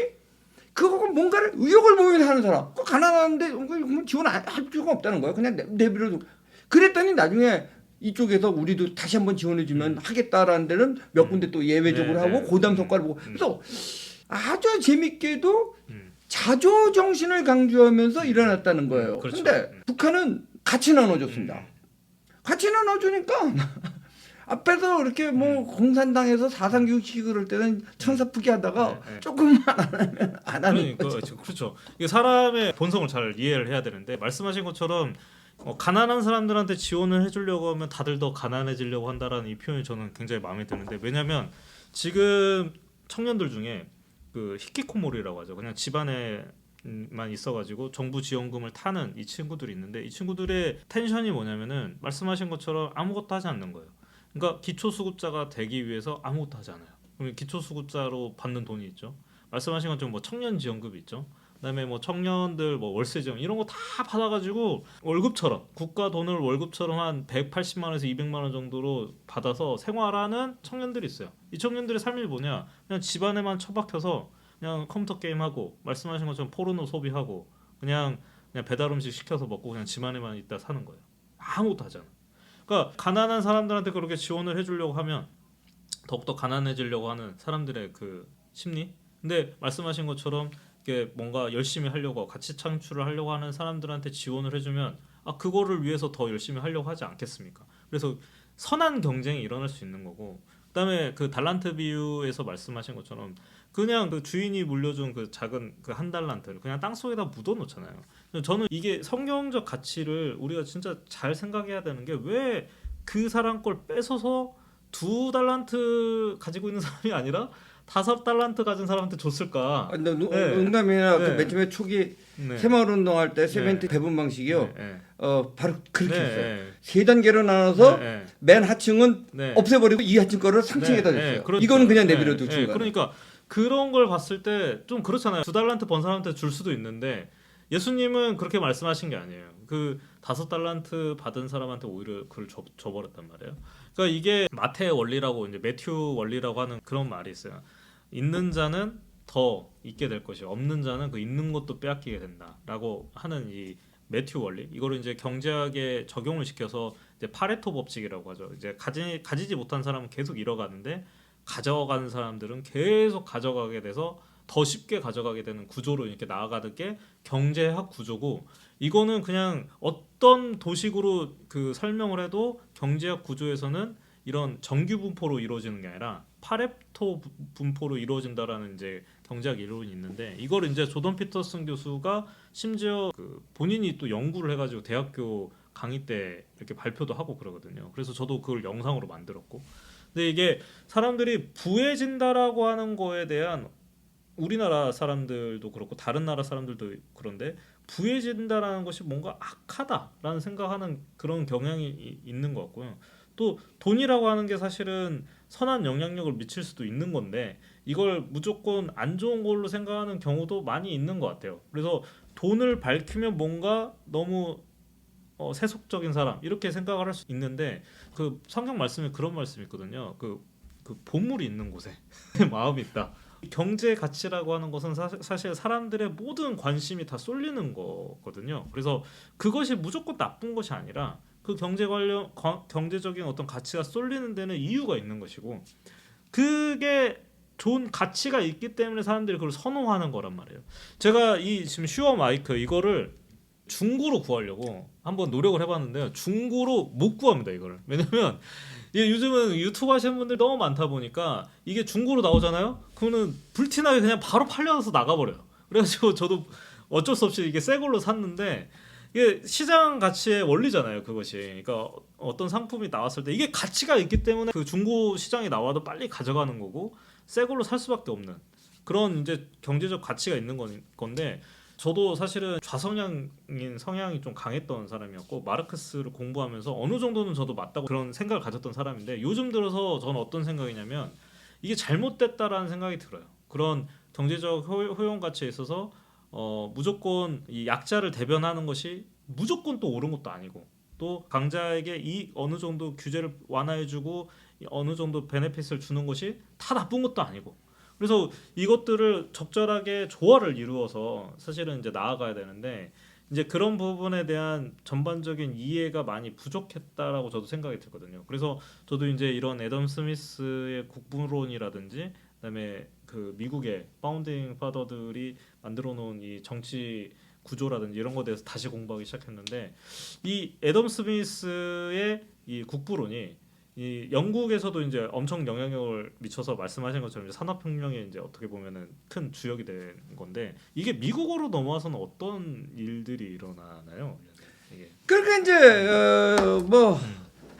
Speaker 2: 그거 뭔가를 의욕을 보이면서 하는 사람. 그 가난한데 그럼 지원 할 필요가 없다는 거예요. 그냥 내버려둬. 그랬더니 나중에 이쪽에서 우리도 다시 한번 지원해주면 하겠다라는 데는 몇 군데 또 예외적으로
Speaker 1: 네,
Speaker 2: 하고
Speaker 1: 네.
Speaker 2: 고담 성과를 보고. 그래서 아주 재밌게도
Speaker 1: 음.
Speaker 2: 자조 정신을 강조하면서 일어났다는 거예요.
Speaker 1: 그렇죠.
Speaker 2: 그런데 북한은 같이 나눠줬습니다. 같이 나눠주니까 앞에서 이렇게 뭐 공산당에서 사상교육시키고 그럴 때는 천사푸기 하다가
Speaker 1: 네, 네.
Speaker 2: 조금만 안 하면 안 하는
Speaker 1: 그러니까
Speaker 2: 거죠.
Speaker 1: 그렇죠. 이게 사람의 본성을 잘 이해를 해야 되는데 말씀하신 것처럼 가난한 사람들한테 지원을 해주려고 하면 다들 더 가난해지려고 한다라는 이 표현이 저는 굉장히 마음에 드는데 왜냐하면 지금 청년들 중에 그 히키코모리라고 하죠. 그냥 집안에만 있어가지고 정부 지원금을 타는 이 친구들이 있는데 이 친구들의 텐션이 뭐냐면은 말씀하신 것처럼 아무것도 하지 않는 거예요. 그러니까 기초수급자가 되기 위해서 아무것도 하지 않아요. 그럼 기초수급자로 받는 돈이 있죠. 말씀하신 것처럼 뭐 청년 지원금이 있죠. 그다음에 뭐 청년들 뭐 월세 지원 이런 거 다 받아가지고 월급처럼 국가 돈을 월급처럼 한 180만 원에서 200만 원 정도로 받아서 생활하는 청년들이 있어요. 이 청년들의 삶이 뭐냐? 그냥 집안에만 처박혀서 그냥 컴퓨터 게임 하고 말씀하신 것처럼 포르노 소비하고 그냥 배달 음식 시켜서 먹고 그냥 집안에만 있다 사는 거예요. 아무것도 하지 않아. 그러니까 가난한 사람들한테 그렇게 지원을 해주려고 하면 더욱더 가난해지려고 하는 사람들의 그 심리. 근데 말씀하신 것처럼 이게 뭔가 열심히 하려고 가치 창출을 하려고 하는 사람들한테 지원을 해주면 그거를 위해서 더 열심히 하려고 하지 않겠습니까? 그래서 선한 경쟁이 일어날 수 있는 거고 그다음에 그 달란트 비유에서 말씀하신 것처럼 그냥 그 주인이 물려준 그 작은 그 한 달란트를 그냥 땅 속에다 묻어 놓잖아요. 저는 이게 성경적 가치를 우리가 진짜 잘 생각해야 되는 게 왜 그 사람 걸 뺏어서 2달란트 가지고 있는 사람이 아니라 5달란트 가진 사람한테 줬을까?
Speaker 2: 네.
Speaker 1: 네.
Speaker 2: 농담이나
Speaker 1: 네.
Speaker 2: 그 맨 처음에 초기
Speaker 1: 네.
Speaker 2: 새마을운동 할 때 세멘트 배분 방식이요.
Speaker 1: 네.
Speaker 2: 바로 그렇게
Speaker 1: 네.
Speaker 2: 했어요. 세 단계로 나눠서
Speaker 1: 네.
Speaker 2: 맨 하층은
Speaker 1: 네.
Speaker 2: 없애버리고 이 하층 거를 상층에다
Speaker 1: 네.
Speaker 2: 줬어요.
Speaker 1: 네. 그렇죠.
Speaker 2: 이거는 그냥 내버려
Speaker 1: 네.
Speaker 2: 두는
Speaker 1: 네.
Speaker 2: 거예요.
Speaker 1: 그러니까 그런 걸 봤을 때 좀 그렇잖아요. 2달란트 번 사람한테 줄 수도 있는데 예수님은 그렇게 말씀하신 게 아니에요. 그 5달란트 받은 사람한테 오히려 그걸 줘버렸단 말이에요. 그러니까 이게 마태의 원리라고 이제 매튜 원리라고 하는 그런 말이 있어요. 있는 자는 더 있게 될 것이고 없는 자는 그 있는 것도 빼앗기게 된다라고 하는 이 매튜 원리 이거를 이제 경제학에 적용을 시켜서 이제 파레토 법칙이라고 하죠. 이제 가지지 못한 사람은 계속 잃어가는데 가져가는 사람들은 계속 가져가게 돼서 더 쉽게 가져가게 되는 구조로 이렇게 나아가는 게 경제학 구조고 이거는 그냥 어떤 도식으로 그 설명을 해도 경제학 구조에서는 이런 정규 분포로 이루어지는 게 아니라 파레토 분포로 이루어진다라는 이제 경제학 이론이 있는데 이걸 이제 조던 피터슨 교수가 심지어 그 본인이 또 연구를 해가지고 대학교 강의 때 이렇게 발표도 하고 그러거든요. 그래서 저도 그걸 영상으로 만들었고, 근데 이게 사람들이 부해진다라고 하는 거에 대한 우리나라 사람들도 그렇고 다른 나라 사람들도 그런데 부해진다라는 것이 뭔가 악하다라는 생각하는 그런 경향이 있는 것 같고요. 또 돈이라고 하는 게 사실은 선한 영향력을 미칠 수도 있는 건데 이걸 무조건 안 좋은 걸로 생각하는 경우도 많이 있는 것 같아요. 그래서 돈을 밝히면 뭔가 너무 세속적인 사람 이렇게 생각을 할 수 있는데 그 성경 말씀에 그런 말씀이 있거든요. 그 보물이 있는 곳에 마음이 있다. 경제 가치라고 하는 것은 사실 사람들의 모든 관심이 다 쏠리는 거거든요. 그래서 그것이 무조건 나쁜 것이 아니라 그 경제적인 어떤 가치가 쏠리는 데는 이유가 있는 것이고 그게 좋은 가치가 있기 때문에 사람들이 그걸 선호하는 거란 말이에요. 제가 이 지금 슈어 마이크 이거를 중고로 구하려고 한번 노력을 해봤는데요. 중고로 못 구합니다 이거를. 왜냐면 요즘은 유튜브 하시는 분들이 너무 많다 보니까 이게 중고로 나오잖아요. 그러면 불티나게 그냥 바로 팔려서 나가버려요. 그래가지고 저도 어쩔 수 없이 이게 새 걸로 샀는데 이게 시장 가치의 원리잖아요. 그것이. 그러니까 어떤 상품이 나왔을 때 이게 가치가 있기 때문에 그 중고 시장에 나와도 빨리 가져가는 거고 새 걸로 살 수밖에 없는 그런 이제 경제적 가치가 있는 건데 저도 사실은 좌성향인 성향이 좀 강했던 사람이었고 마르크스를 공부하면서 어느 정도는 저도 맞다고 그런 생각을 가졌던 사람인데 요즘 들어서 저는 어떤 생각이냐면 이게 잘못됐다라는 생각이 들어요. 그런 경제적 효용 가치에 있어서 무조건 이 약자를 대변하는 것이 무조건 또 옳은 것도 아니고 또 강자에게 이 어느 정도 규제를 완화해주고 어느 정도 베네핏을 주는 것이 다 나쁜 것도 아니고 그래서 이것들을 적절하게 조화를 이루어서 사실은 이제 나아가야 되는데 이제 그런 부분에 대한 전반적인 이해가 많이 부족했다라고 저도 생각이 들거든요. 그래서 저도 이제 이런 애덤 스미스의 국부론이라든지 그다음에 그 미국의 파운딩 파더들이 만들어 놓은 이 정치 구조라든지 이런 거에 대해서 다시 공부하기 시작했는데 이 애덤 스미스의 이 국부론이 이 영국에서도 이제 엄청 영향력을 미쳐서 말씀하신 것처럼 이제 산업혁명에 이제 어떻게 보면은 큰 주역이 된 건데 이게 미국으로 넘어와서는 어떤 일들이 일어나나요? 이게
Speaker 2: 그러니까 이제 뭐